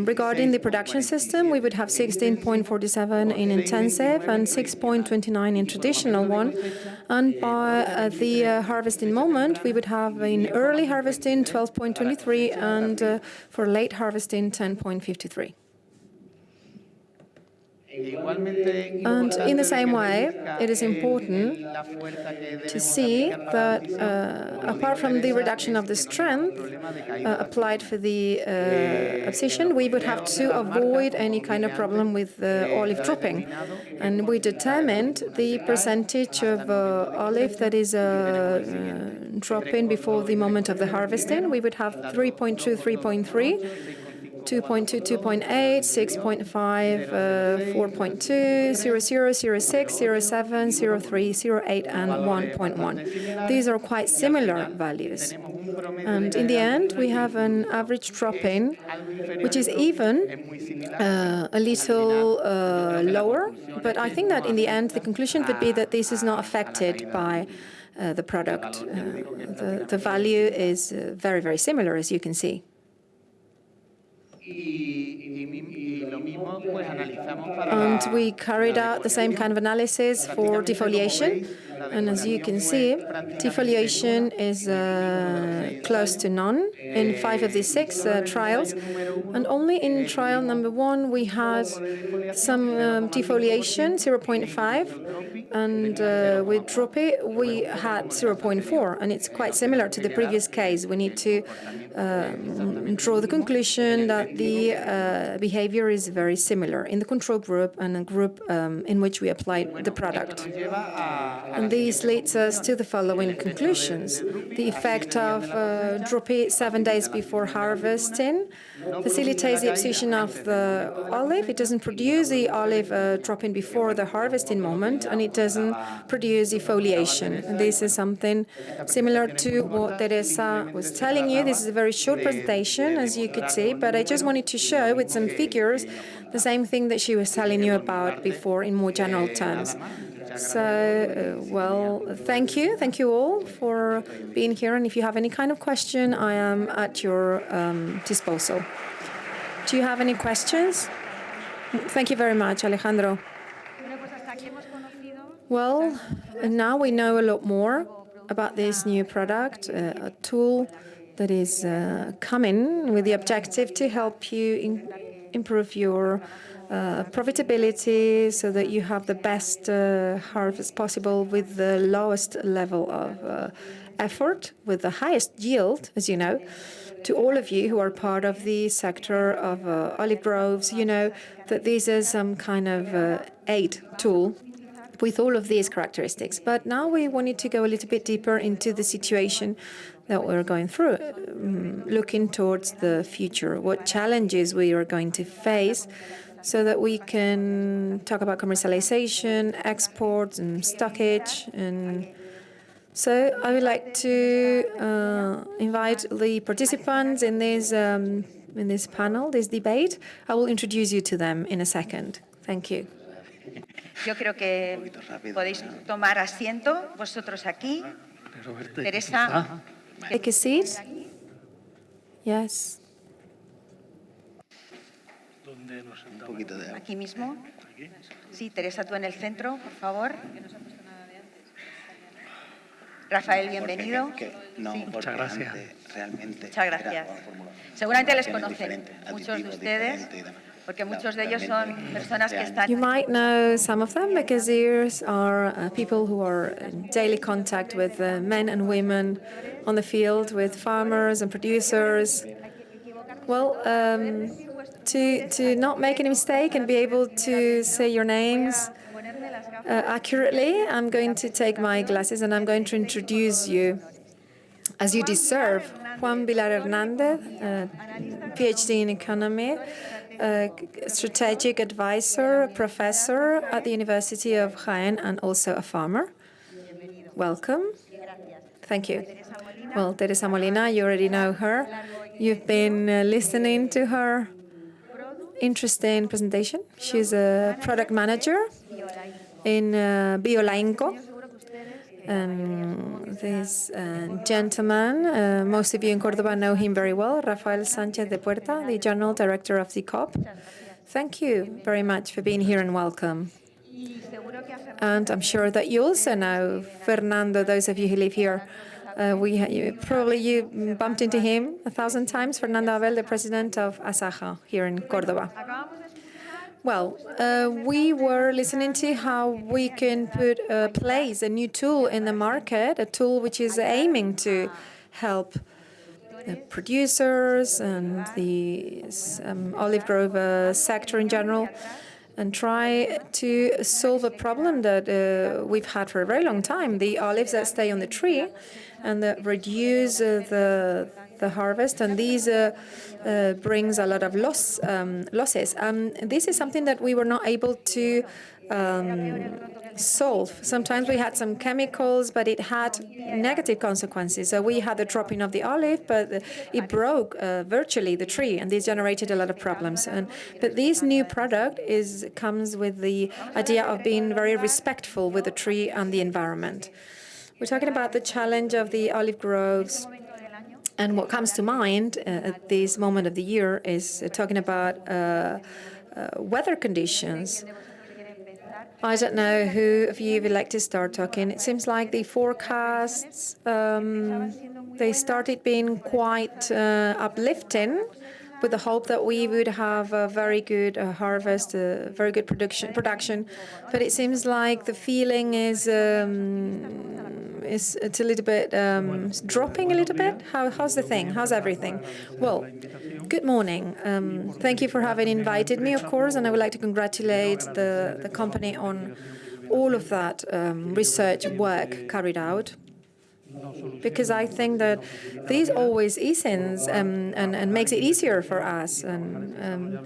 regarding the production system, we would have 16.47 in intensive and 6.29 in traditional one. And by the harvesting moment, we would have in early harvesting 12.23 and for late harvesting 10.53. And in the same way, it is important to see that apart from the reduction of the strength applied for the abscission, we would have to avoid any kind of problem with the olive drooping. And we determined the percentage of olive that is dropping before the moment of the harvesting. We would have 3.2, 3.3. 2.2, 2.8, 6.5, 4.2, 0, 0, 0, 6, 0, 7, 0, 3, 0, 8, and 1.1. These are quite similar values. And in the end, we have an average drop-in, which is even a little lower. But I think that in the end, the conclusion could be that this is not affected by the product. The value is very, very similar, as you can see. And we carried out the same kind of analysis for defoliation. And as you can see, defoliation is close to none in 5 of these 6 trials. And only in trial number 1, we had some defoliation, 0.5. And with DROOPY, we had 0.4. And it's quite similar to the previous case. We need to draw the conclusion that the behavior is very similar in the control group and a group in which we applied the product. And this leads us to the following conclusions. The effect of DROOPY 7 days before harvesting facilitates the abscission of the olive. It doesn't produce the olive dropping before the harvesting moment, and it doesn't produce defoliation. And this is something similar to what Teresa was telling you. This is a very short presentation, as you could see, but I just wanted to show with some figures the same thing that she was telling you about before in more general terms. So, thank you. Thank you all for being here. And if you have any kind of question, I am at your disposal. Do you have any questions? Thank you very much, Alejandro. Well, now we know a lot more about this new product, a tool that is coming with the objective to help you improve your profitability so that you have the best harvest possible with the lowest level of effort, with the highest yield, as you know. To all of you who are part of the sector of olive groves, you know that this is some kind of aid tool with all of these characteristics. But now we wanted to go a little bit deeper into the situation that we're going through, looking towards the future, what challenges we are going to face so that we can talk about commercialization, exports, and stockage. And so I would like to invite the participants in this in this panel, this debate. I will introduce you to them in a second. Thank you. Yo creo que podéis tomar asiento vosotros aquí. Teresa. Take a seat. Yes. Aquí mismo. Sí, Teresa, tú en el centro, por favor. Rafael, bienvenido. Sí. Muchas gracias. Muchas gracias. Seguramente les conocen muchos de ustedes, porque muchos de ellos son personas que están... You might know some of them because these are people who are in daily contact with men and women on the field, with farmers and producers. Well, to not make any mistake and be able to say your names accurately, I'm going to take my glasses and I'm going to introduce you, as you deserve, Juan Vilar Hernandez, PhD in economy, strategic advisor, professor at the University of Jaén, and also a farmer. Welcome. Thank you. Well, Teresa Molina, you already know her. You've been listening to her interesting presentation. She's a product manager in Lainco. This gentleman, most of you in Córdoba know him very well, Rafael Sánchez de Puerta, the General Director of the COP. Thank you very much for being here and welcome. And I'm sure that you also know Fernando, those of you who live here. Probably you bumped into him 1,000 times, Fernando Abel, the president of Asaja here in Córdoba. Well, we were listening to how we can place a new tool in the market, a tool which is aiming to help the producers and the olive grove sector in general, and try to solve a problem that we've had for a very long time, the olives that stay on the tree and that reduce the harvest, and these brings a lot of losses. This is something that we were not able to solve. Sometimes we had some chemicals, but it had negative consequences. So we had the dropping of the olive, but it broke virtually the tree, and this generated a lot of problems. But this new product comes with the idea of being very respectful with the tree and the environment. We're talking about the challenge of the olive groves. And what comes to mind at this moment of the year is talking about weather conditions. I don't know who of you would like to start talking. It seems like the forecasts, they started being quite uplifting, with the hope that we would have a very good harvest, a very good production. But it seems like the feeling is it's a little bit dropping a little bit. How's the thing? How's everything? Well, good morning. Thank you for having invited me, of course, and I would like to congratulate the company on all of that research work carried out, because I think that this always eases and makes it easier for us. And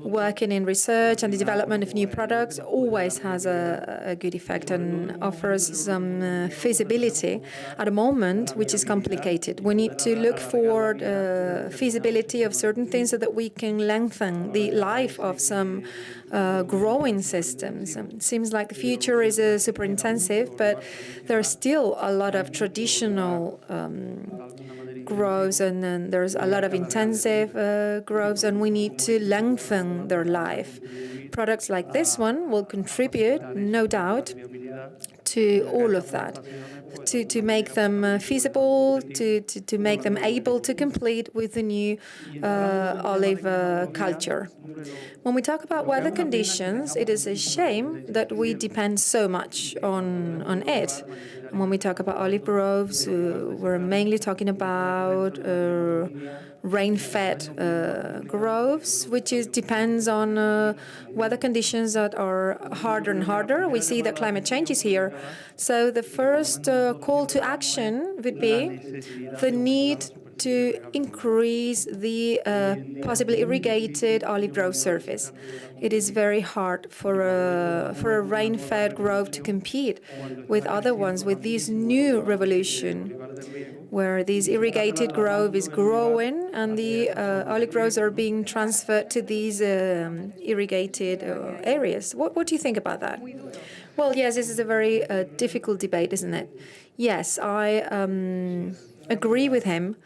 working in research and the development of new products always has a good effect and offers some feasibility at a moment which is complicated. We need to look for the feasibility of certain things so that we can lengthen the life of some growing systems. It seems like the future is super intensive, but there are still a lot of traditional grows, and then there's a lot of intensive grows, and we need to lengthen their life. Products like this one will contribute, no doubt, to all of that, to make them feasible, to make them able to compete with the new olive culture. When we talk about weather conditions, it is a shame that we depend so much on it. And when we talk about olive groves, we're mainly talking about rain-fed groves, which depends on weather conditions that are harder and harder. We see that climate change is here. So the first call to action would be the need to increase the possibly irrigated olive grove surface. It is very hard for a rain-fed grove to compete with other ones, with this new revolution, where this irrigated grove is growing and the olive groves are being transferred to these irrigated areas. What do you think about that? Well, yes, this is a very difficult debate, isn't it? Yes, I agree with him.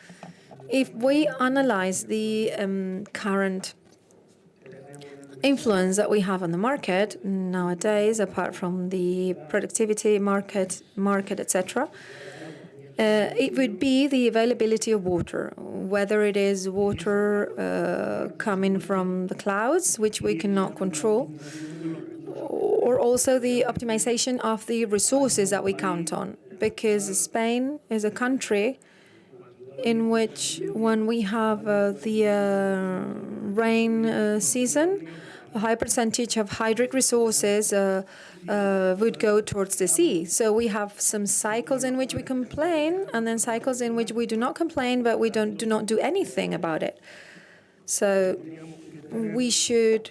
If we analyze the current influence that we have on the market nowadays, apart from the productivity market, etc., it would be the availability of water, whether it is water coming from the clouds, which we cannot control, or also the optimization of the resources that we count on, because Spain is a country in which, when we have the rain season, a high percentage of hydric resources would go towards the sea. So we have some cycles in which we complain, and then cycles in which we do not complain, but we do not do anything about it. So we should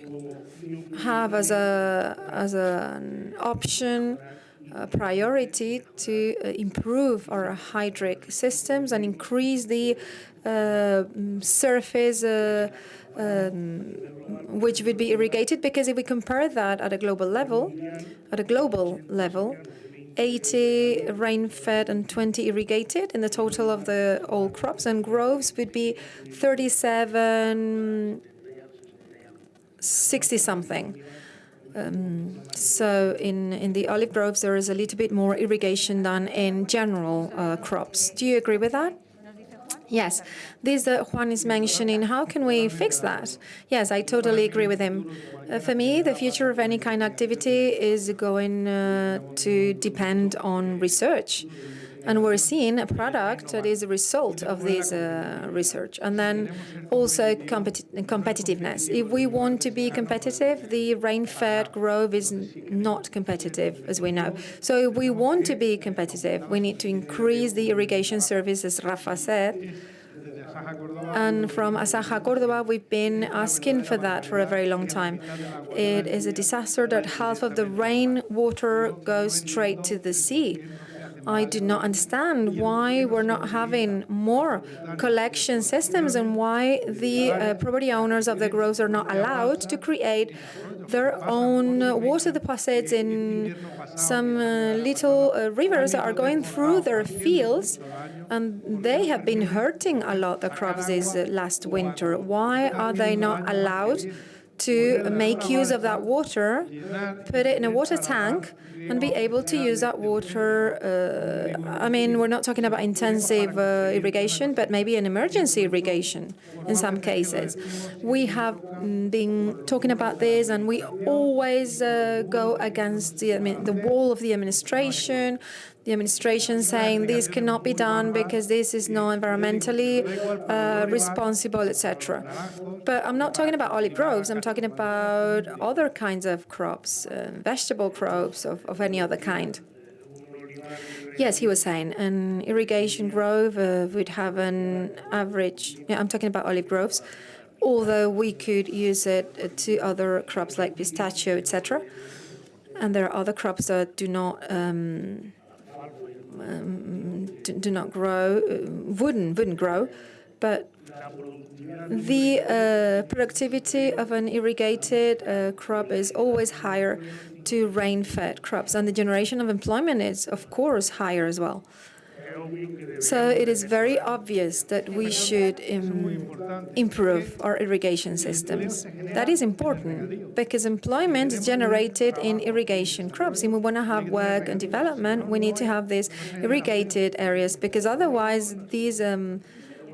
have as an option priority to improve our hydric systems and increase the surface which would be irrigated, because if we compare that at a global level, 80 rain-fed and 20 irrigated in the total of the all crops and groves would be 37, 60-something. So in the olive groves, there is a little bit more irrigation than in general crops. Do you agree with that? Yes. This Juan is mentioning, how can we fix that? Yes, I totally agree with him. For me, the future of any kind of activity is going to depend on research. And we're seeing a product that is a result of this research. And then also competitiveness. If we want to be competitive, the rain-fed grove is not competitive, as we know. So if we want to be competitive, we need to increase the irrigation service, as Rafa said. And from Asaja Córdoba, we've been asking for that for a very long time. It is a disaster that half of the rainwater goes straight to the sea. I do not understand why we're not having more collection systems and why the property owners of the groves are not allowed to create their own water deposits in some little rivers that are going through their fields, and they have been hurting a lot the crops this last winter. Why are they not allowed to make use of that water, put it in a water tank, and be able to use that water? I mean, we're not talking about intensive irrigation, but maybe an emergency irrigation in some cases. We have been talking about this, and we always go against the wall of the administration. The administration saying this cannot be done because this is not environmentally responsible, etc. But I'm not talking about olive groves. I'm talking about other kinds of crops, vegetable crops of any other kind. Yes, he was saying an irrigation grove would have an average. Yeah, I'm talking about olive groves, although we could use it to other crops like pistachio, etc. And there are other crops that do not grow, wouldn't grow, but the productivity of an irrigated crop is always higher to rain-fed crops, and the generation of employment is, of course, higher as well. So it is very obvious that we should improve our irrigation systems. That is important because employment is generated in irrigation crops. If we want to have work and development, we need to have these irrigated areas, because otherwise these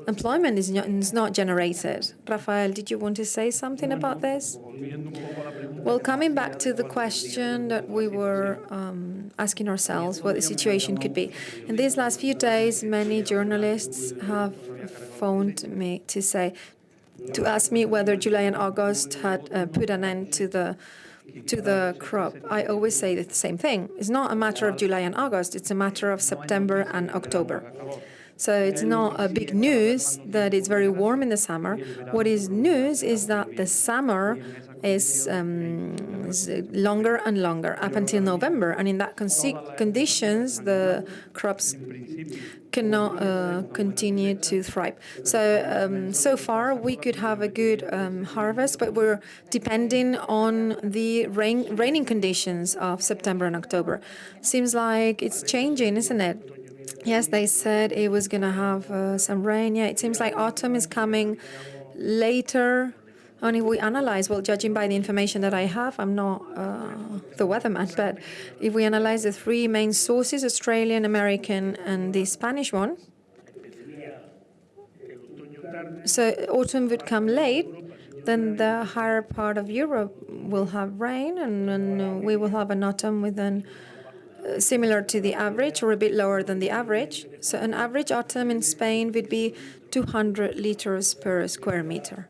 employment is not generated. Rafael, did you want to say something about this? Well, coming back to the question that we were asking ourselves, what the situation could be. In these last few days, many journalists have phoned me to ask me whether July and August had put an end to the crop. I always say the same thing. It's not a matter of July and August, it's a matter of September and October. So it's not a big news that it's very warm in the summer. What is news is that the summer is longer and longer up until November. And in that conditions, the crops cannot continue to thrive. So, so far, we could have a good harvest, but we're depending on the raining conditions of September and October. Seems like it's changing, isn't it? Yes, they said it was going to have some rain. Yeah, it seems like autumn is coming later. And if we analyze, well, judging by the information that I have, I'm not the weatherman, but if we analyze the three main sources, Australian, American, and the Spanish one, so autumn would come late, then the higher part of Europe will have rain, and we will have an autumn with an similar to the average or a bit lower than the average. So an average autumn in Spain would be 200 liters per square meter.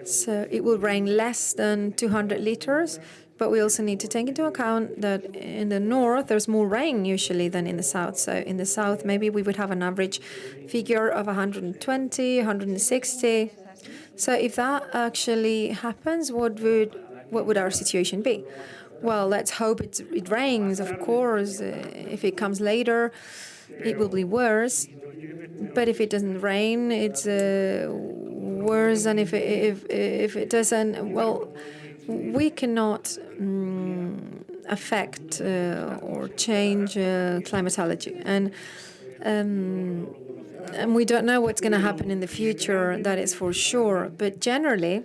So it will rain less than 200 liters, but we also need to take into account that in the north there's more rain usually than in the south. So in the south maybe we would have an average figure of 120, 160. So if that actually happens, what would our situation be? Well, let's hope it rains, of course. If it comes later, it will be worse. But if it doesn't rain, it's worse than if it doesn't. Well, we cannot affect or change climatology, and we don't know what's going to happen in the future. That is for sure. But generally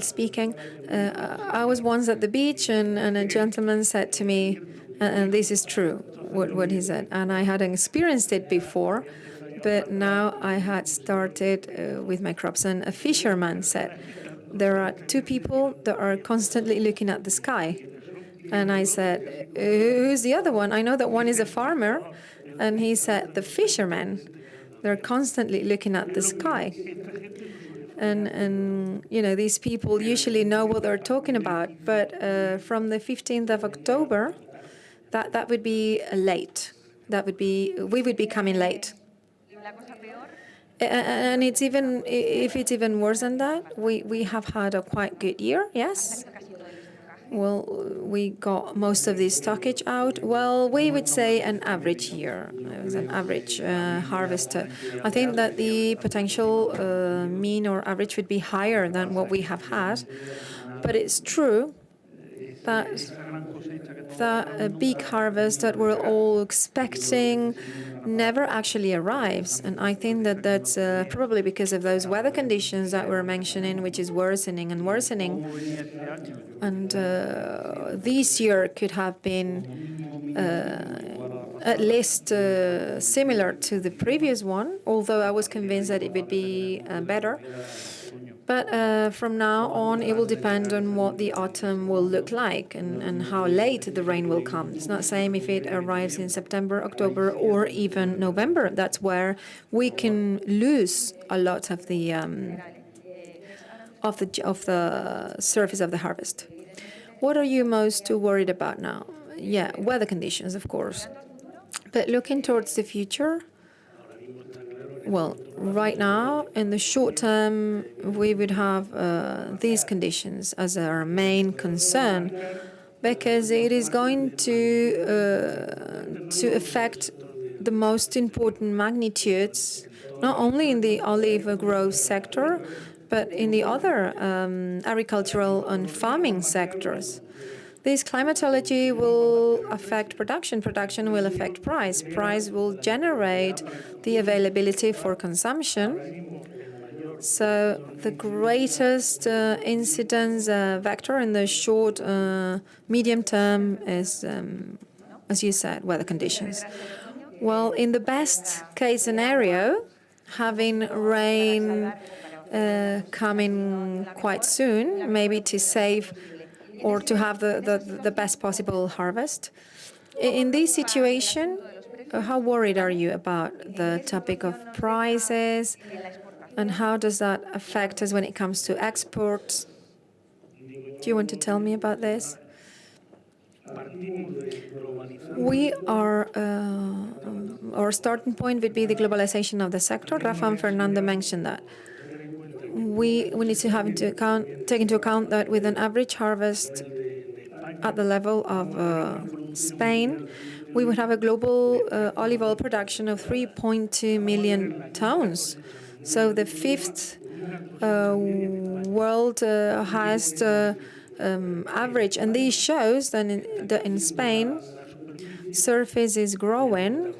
speaking, I was once at the beach, and a gentleman said to me, and this is true, what he said, and I hadn't experienced it before, but now I had started with my crops, and a fisherman said, there are two people that are constantly looking at the sky. And I said, who's the other one? I know that one is a farmer. And he said, the fishermen. They're constantly looking at the sky. And you know, these people usually know what they're talking about. But from the 15th of October, that would be late. We would be coming late. And it's even, if it's even worse than that, we have had a quite good year, yes? Well, we got most of the stockage out. Well, we would say an average year. It was an average harvest. I think that the potential mean or average would be higher than what we have had. But it's true that a big harvest that we're all expecting never actually arrives. And I think that that's probably because of those weather conditions that we're mentioning, which is worsening and worsening. And this year could have been at least similar to the previous one, although I was convinced that it would be better. But from now on, it will depend on what the autumn will look like and how late the rain will come. It's not the same if it arrives in September, October, or even November. That's where we can lose a lot of the surface of the harvest. What are you most worried about now? Yeah, weather conditions, of course. But looking towards the future, well, right now, in the short term, we would have these conditions as our main concern, because it is going to affect the most important magnitudes, not only in the olive growth sector, but in the other agricultural and farming sectors. This climatology will affect production. Production will affect price. Price will generate the availability for consumption. So the greatest incidence vector in the short, medium term is, as you said, weather conditions. Well, in the best case scenario, having rain coming quite soon, maybe to save or to have the best possible harvest. In this situation, how worried are you about the topic of prices, and how does that affect us when it comes to exports? Do you want to tell me about this? We are, our starting point would be the globalization of the sector. Rafa and Fernando mentioned that. We need to take into account that with an average harvest at the level of Spain, we would have a global olive oil production of 3.2 million tons. So the fifth world highest average. And this shows that in Spain, surface is growing,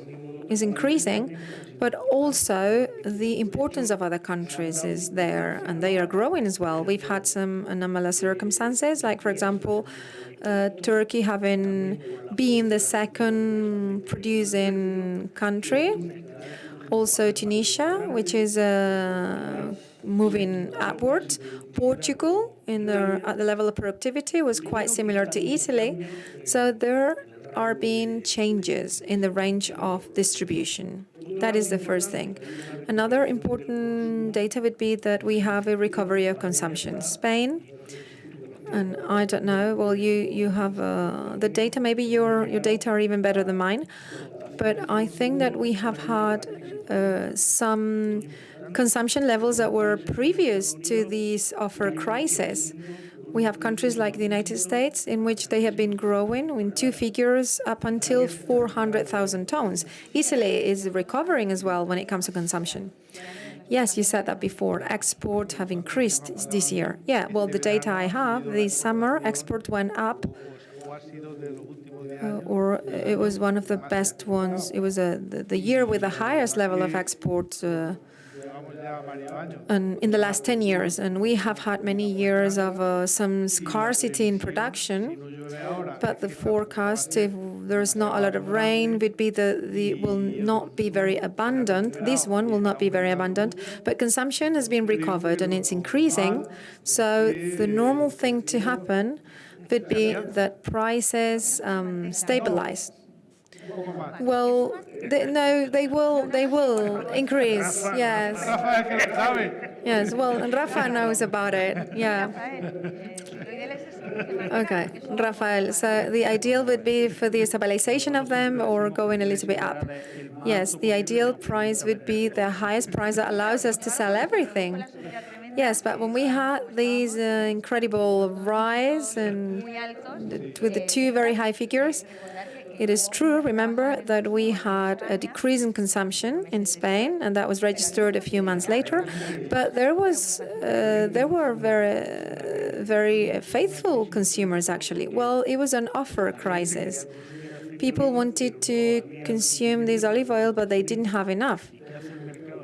is increasing, but also the importance of other countries is there, and they are growing as well. We've had some anomalous circumstances, like, for example, Turkey having been the second producing country. Also Tunisia, which is moving upwards. Portugal, at the level of productivity, was quite similar to Italy. So there are being changes in the range of distribution. That is the first thing. Another important data would be that we have a recovery of consumption. Spain, and I don't know, well, you have the data, maybe your data are even better than mine, but I think that we have had some consumption levels that were previous to this offer crisis. We have countries like the United States in which they have been growing in two figures up until 400,000 tons. Italy is recovering as well when it comes to consumption. Yes, you said that before. Exports have increased this year. Yeah, well, the data I have, this summer, export went up, or it was one of the best ones. It was the year with the highest level of exports in the last 10 years. And we have had many years of some scarcity in production. But the forecast, if there's not a lot of rain, would be will not be very abundant. This one will not be very abundant. But consumption has been recovered and it's increasing. So the normal thing to happen would be that prices stabilize. Well, they will increase. Yes. Yes. Well, and Rafa knows about it. Yeah. Okay, Rafael. So the ideal would be for the stabilization of them or going a little bit up. Yes, the ideal price would be the highest price that allows us to sell everything. Yes, but when we had these incredible rise and with the two very high figures, it is true, remember, that we had a decrease in consumption in Spain, and that was registered a few months later. But there were very faithful consumers, actually. Well, it was an offer crisis. People wanted to consume this olive oil, but they didn't have enough.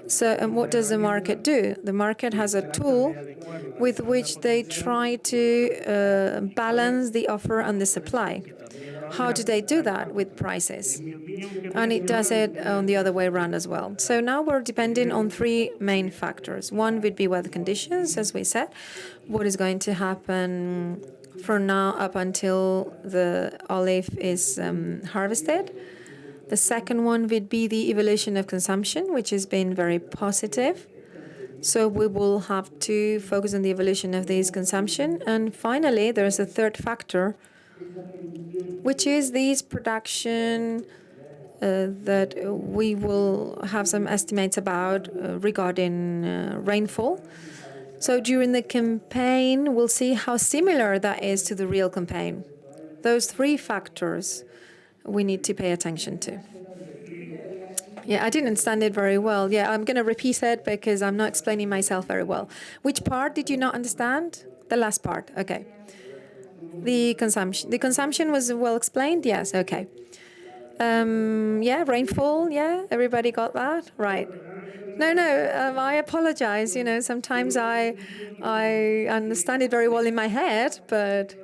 So, and what does the market do? The market has a tool with which they try to balance the offer and the supply. How do they do that? With prices. And it does it on the other way around as well. So now we're depending on three main factors. One would be weather conditions, as we said. What is going to happen from now up until the olive is harvested? The second one would be the evolution of consumption, which has been very positive. So we will have to focus on the evolution of this consumption. And finally, there's a third factor, which is this production that we will have some estimates about regarding rainfall. So during the campaign, we'll see how similar that is to the real campaign. Those three factors we need to pay attention to. Yeah, I didn't understand it very well. Yeah, I'm going to repeat it because I'm not explaining myself very well. Which part did you not understand? The last part. Okay. The consumption. The consumption was well explained? Yes, okay. Yeah, rainfall, yeah, everybody got that? Right. No, I apologize. You know, sometimes I understand it very well in my head, but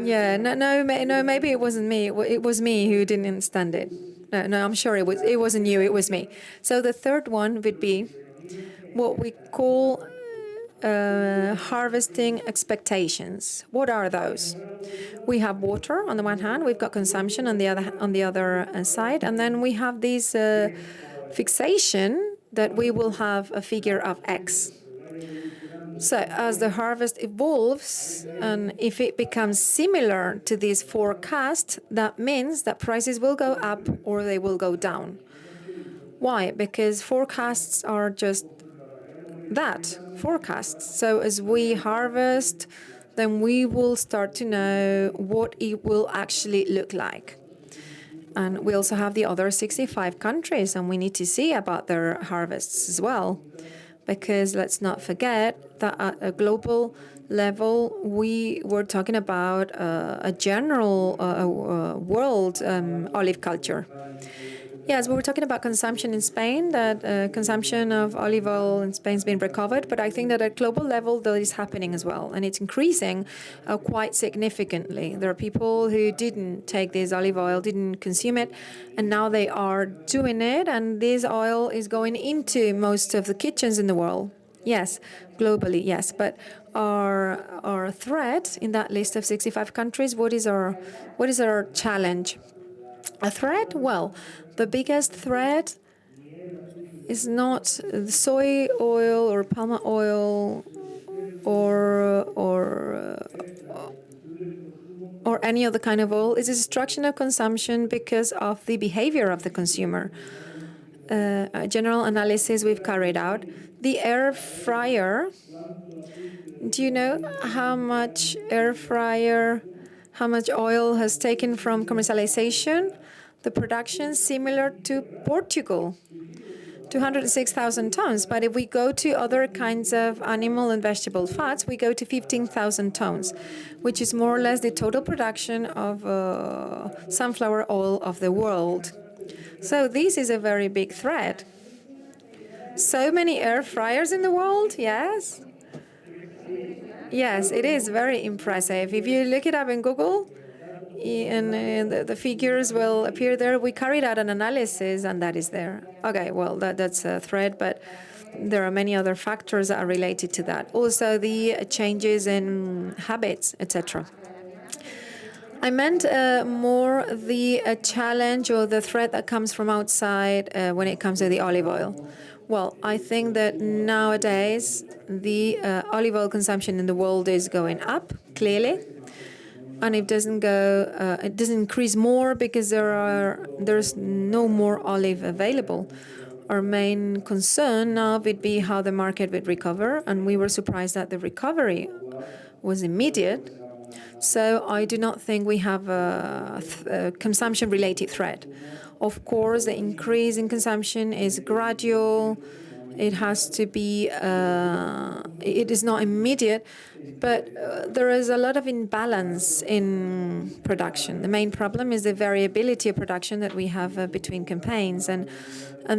yeah, no, maybe it wasn't me. It was me who didn't understand it. No, I'm sure it wasn't you, it was me. So the third one would be what we call harvesting expectations. What are those? We have water on the one hand, we've got consumption on the other side, and then we have this fixation that we will have a figure of X. So as the harvest evolves, and if it becomes similar to this forecast, that means that prices will go up or they will go down. Why? Because forecasts are just that, forecasts. So as we harvest, then we will start to know what it will actually look like. And we also have the other 65 countries, and we need to see about their harvests as well. Because let's not forget that at a global level, we were talking about a general world olive culture. Yes, we were talking about consumption in Spain, that consumption of olive oil in Spain has been recovered, but I think that at global level that is happening as well, and it's increasing quite significantly. There are people who didn't take this olive oil, didn't consume it, and now they are doing it, and this oil is going into most of the kitchens in the world. Yes, globally, yes, but our threat in that list of 65 countries, what is our challenge? A threat? Well, the biggest threat is not soy oil or palm oil or any other kind of oil. It's a destruction of consumption because of the behavior of the consumer. A general analysis we've carried out. The air fryer. Do you know how much how much oil has taken from commercialization? The production similar to Portugal, 206,000 tons. But if we go to other kinds of animal and vegetable fats, we go to 15,000 tons, which is more or less the total production of sunflower oil of the world. So this is a very big threat. So many air fryers in the world, yes? Yes, it is very impressive. If you look it up in Google, and the figures will appear there. We carried out an analysis, and that is there. Okay, well, that's a threat, but there are many other factors that are related to that. Also, the changes in habits, etc. I meant more the challenge or the threat that comes from outside when it comes to the olive oil. Well, I think that nowadays the olive oil consumption in the world is going up, clearly. And it doesn't increase more because there's no more olive available. Our main concern now would be how the market would recover, and we were surprised that the recovery was immediate. So I do not think we have a consumption-related threat. Of course, the increase in consumption is gradual. It has to be, it is not immediate, but there is a lot of imbalance in production. The main problem is the variability of production that we have between campaigns, and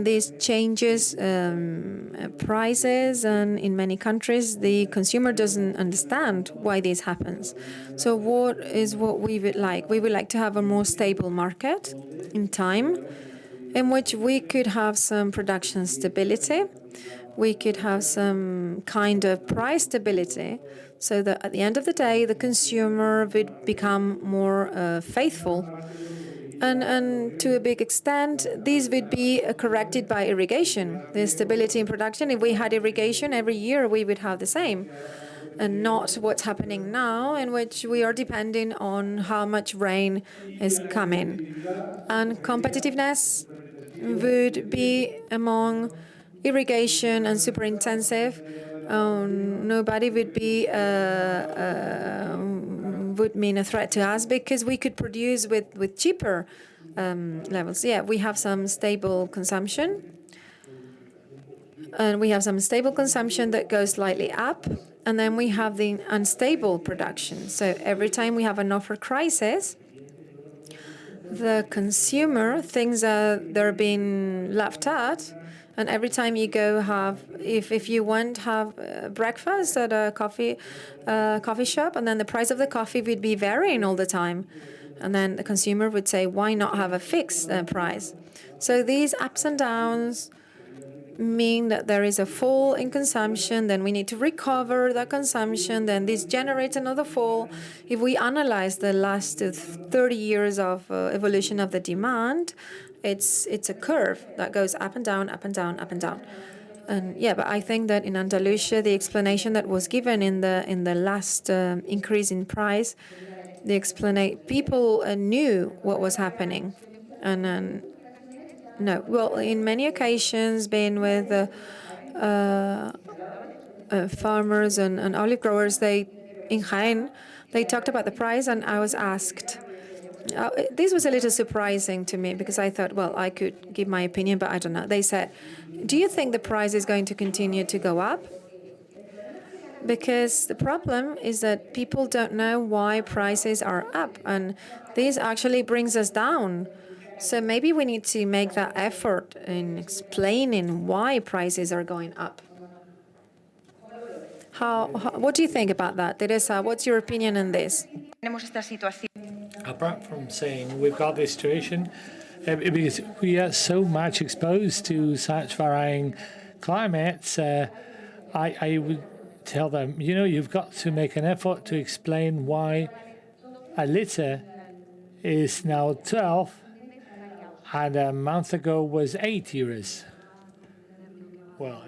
this changes prices, and in many countries the consumer doesn't understand why this happens. So what we would like? We would like to have a more stable market in time, in which we could have some production stability. We could have some kind of price stability, so that at the end of the day, the consumer would become more faithful. And to a big extent, these would be corrected by irrigation. The stability in production, if we had irrigation every year, we would have the same. And not what's happening now, in which we are depending on how much rain is coming. And competitiveness would be among irrigation and super intensive. Nobody would mean a threat to us because we could produce with cheaper levels. Yeah, we have some stable consumption. And we have some stable consumption that goes slightly up. And then we have the unstable production. So every time we have an offer crisis, the consumer thinks that they're being laughed at. And every time you go if you want to have breakfast at a coffee shop, and then the price of the coffee would be varying all the time. And then the consumer would say, why not have a fixed price? So these ups and downs mean that there is a fall in consumption, then we need to recover that consumption, then this generates another fall. If we analyze the last 30 years of evolution of the demand, it's a curve that goes up and down, up and down, up and down. And yeah, but I think that in Andalusia, the explanation that was given in the last increase in price, people knew what was happening, and no, well, in many occasions, being with farmers and olive growers, in Jaén, they talked about the price, and I was asked. This was a little surprising to me because I thought, well, I could give my opinion, but I don't know. They said, do you think the price is going to continue to go up? Because the problem is that people don't know why prices are up, and this actually brings us down. So maybe we need to make that effort in explaining why prices are going up. What do you think about that? Teresa, what's your opinion on this? Apart from saying we've got this situation, because we are so much exposed to such varying climates, I would tell them, you've got to make an effort to explain why a litre is now 12 and a month ago was 8 euros. Well,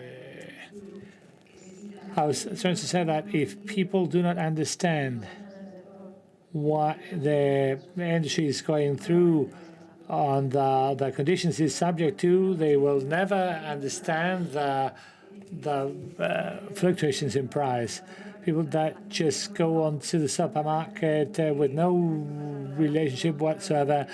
I was trying to say that if people do not understand what the industry is going through on the conditions it's subject to, they will never understand the fluctuations in price. People that just go onto the supermarket with no relationship whatsoever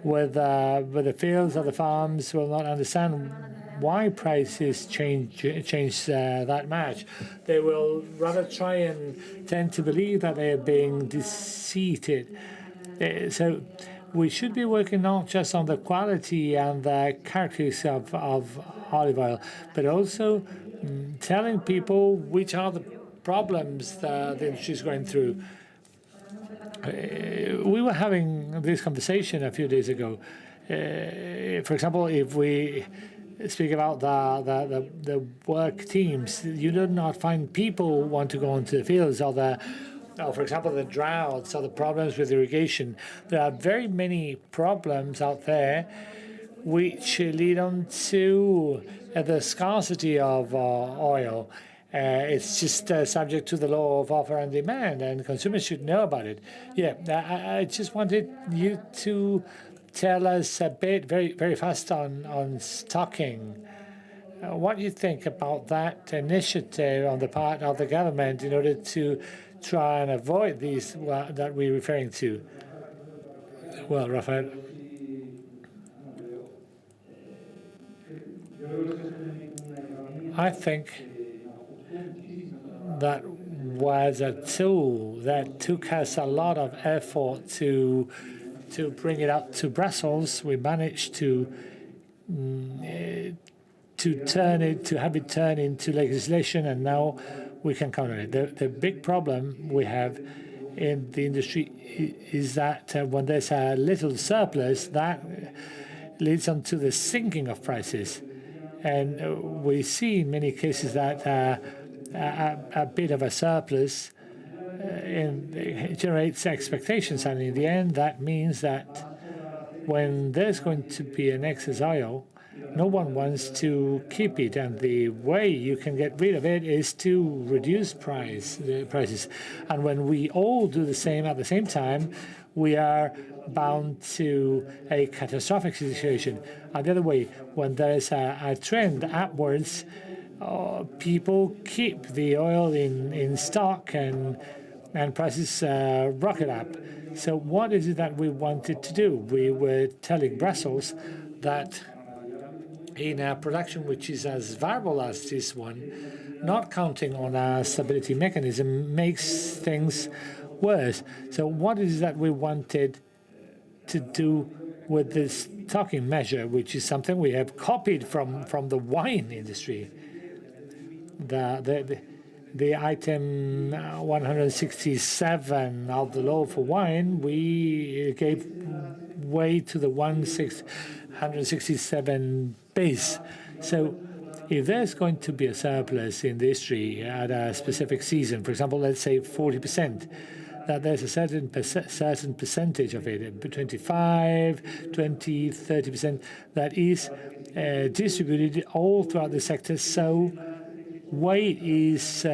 with the fields or the farms will not understand why prices change that much. They will rather try and tend to believe that they are being deceived. So we should be working not just on the quality and the characteristics of olive oil, but also telling people which are the problems that the industry is going through. We were having this conversation a few days ago. For example, if we speak about the work teams, you do not find people who want to go into the fields, or for example, the droughts or the problems with irrigation. There are very many problems out there which lead on to the scarcity of oil. It's just subject to the law of offer and demand, and consumers should know about it. Yeah, I just wanted you to tell us a bit, very, very fast, on stocking. What do you think about that initiative on the part of the government in order to try and avoid these that we're referring to? Well, Rafael. I think that was a tool that took us a lot of effort to bring it up to Brussels. We managed to have it turn into legislation, and now we can count on it. The big problem we have in the industry is that when there's a little surplus, that leads on to the sinking of prices. And we see in many cases that a bit of a surplus generates expectations, and in the end, that means that when there's going to be an excess oil, no one wants to keep it, and the way you can get rid of it is to reduce prices. And when we all do the same at the same time, we are bound to a catastrophic situation. And the other way, when there is a trend upwards, people keep the oil in stock, and prices rocket up. So what is it that we wanted to do? We were telling Brussels that in a production which is as variable as this one, not counting on a stability mechanism makes things worse. So what is that we wanted to do with this stocking measure, which is something we have copied from the wine industry? The item 167 of the law for wine, we gave way to the 167 base. So if there's going to be a surplus in the industry at a specific season, for example, let's say 40%, that there's a certain percentage of it, 25, 20, 30%, that is distributed all throughout the sector. So weight is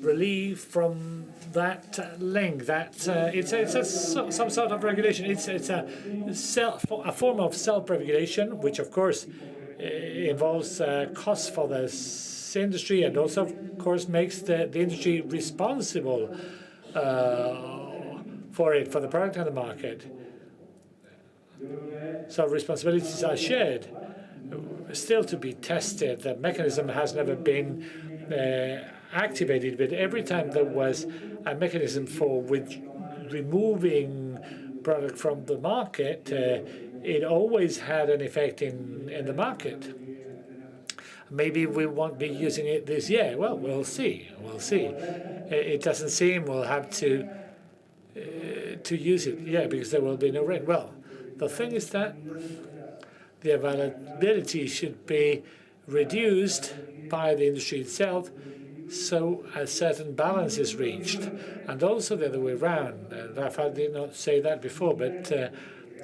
relieved from that link. That some sort of regulation. It's a form of self-regulation, which of course involves costs for the industry, and also of course makes the industry responsible for the product and the market. So responsibilities are shared. Still to be tested. The mechanism has never been activated, but every time there was a mechanism for removing product from the market, it always had an effect in the market. Maybe we won't be using it this year. Well, we'll see. We'll see. It doesn't seem we'll have to use it, because there will be no rain. Well, the thing is that the availability should be reduced by the industry itself, so a certain balance is reached. And also the other way around. Rafael did not say that before, but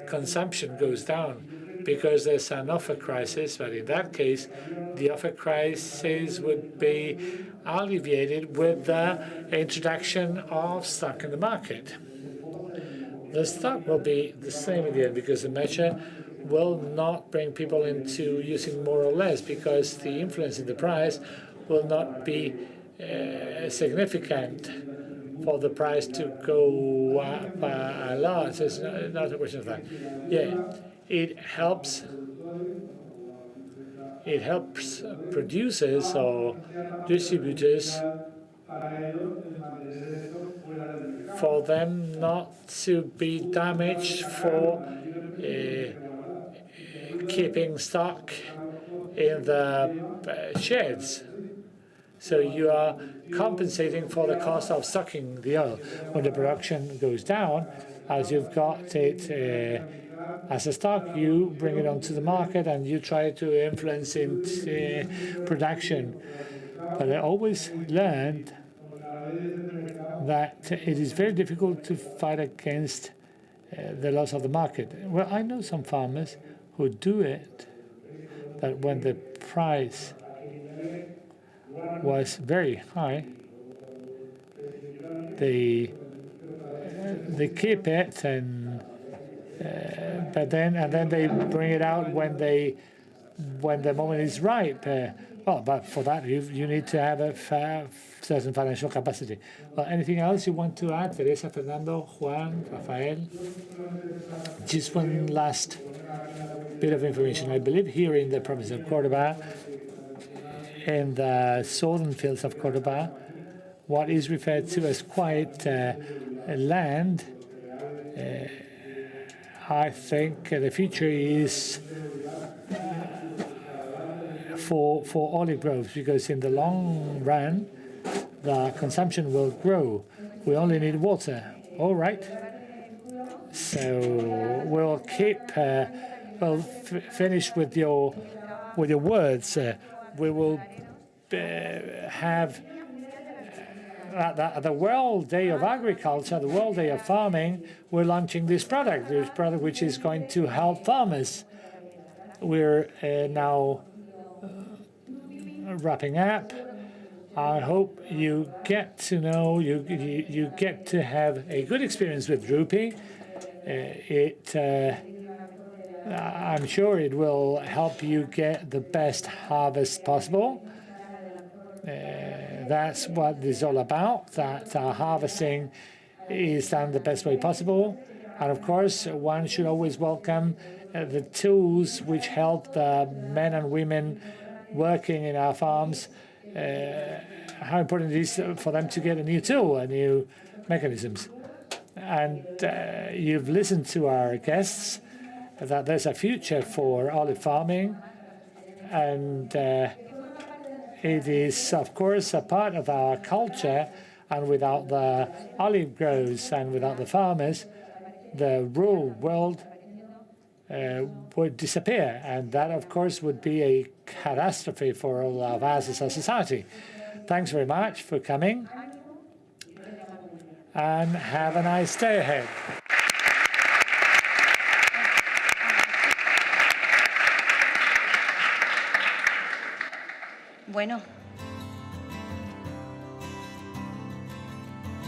consumption goes down because there's an offer crisis. But in that case, the offer crisis would be alleviated with the introduction of stock in the market. The stock will be the same in the end because the measure will not bring people into using more or less, because the influence in the price will not be significant for the price to go up a lot. So it's not a question of that. It helps producers or distributors for them not to be damaged for keeping stock in the sheds. So you are compensating for the cost of stocking the oil. When the production goes down, as you've got it as a stock, you bring it onto the market and you try to influence production. But I always learned that it is very difficult to fight against the loss of the market. Well, I know some farmers who do it, that when the price was very high, they keep it, and then they bring it out when the moment is ripe. But for that you need to have a certain financial capacity. Well, anything else you want to add, Teresa, Fernando, Juan, Rafael? Just one last bit of information. I believe here in the province of Córdoba, in the southern fields of Córdoba, what is referred to as quiet land, I think the future is for olive groves, because in the long run the consumption will grow. We only need water. All right. So we'll keep. We'll finish with your words. We will have at the World Day of Agriculture, the World Day of Farming, we're launching this product which is going to help farmers. We're now wrapping up. I hope you get to know, you get to have a good experience with DROOPY. I'm sure it will help you get the best harvest possible. That's what this is all about, that harvesting is done the best way possible. And of course, one should always welcome the tools which help the men and women working in our farms. How important it is for them to get a new tool, a new mechanisms. And you've listened to our guests, that there's a future for olive farming, and it is, of course, a part of our culture, and without the olive groves and without the farmers, the rural world would disappear, and that, of course, would be a catastrophe for all of us as a society. Thanks very much for coming. and have a nice day ahead. Bueno.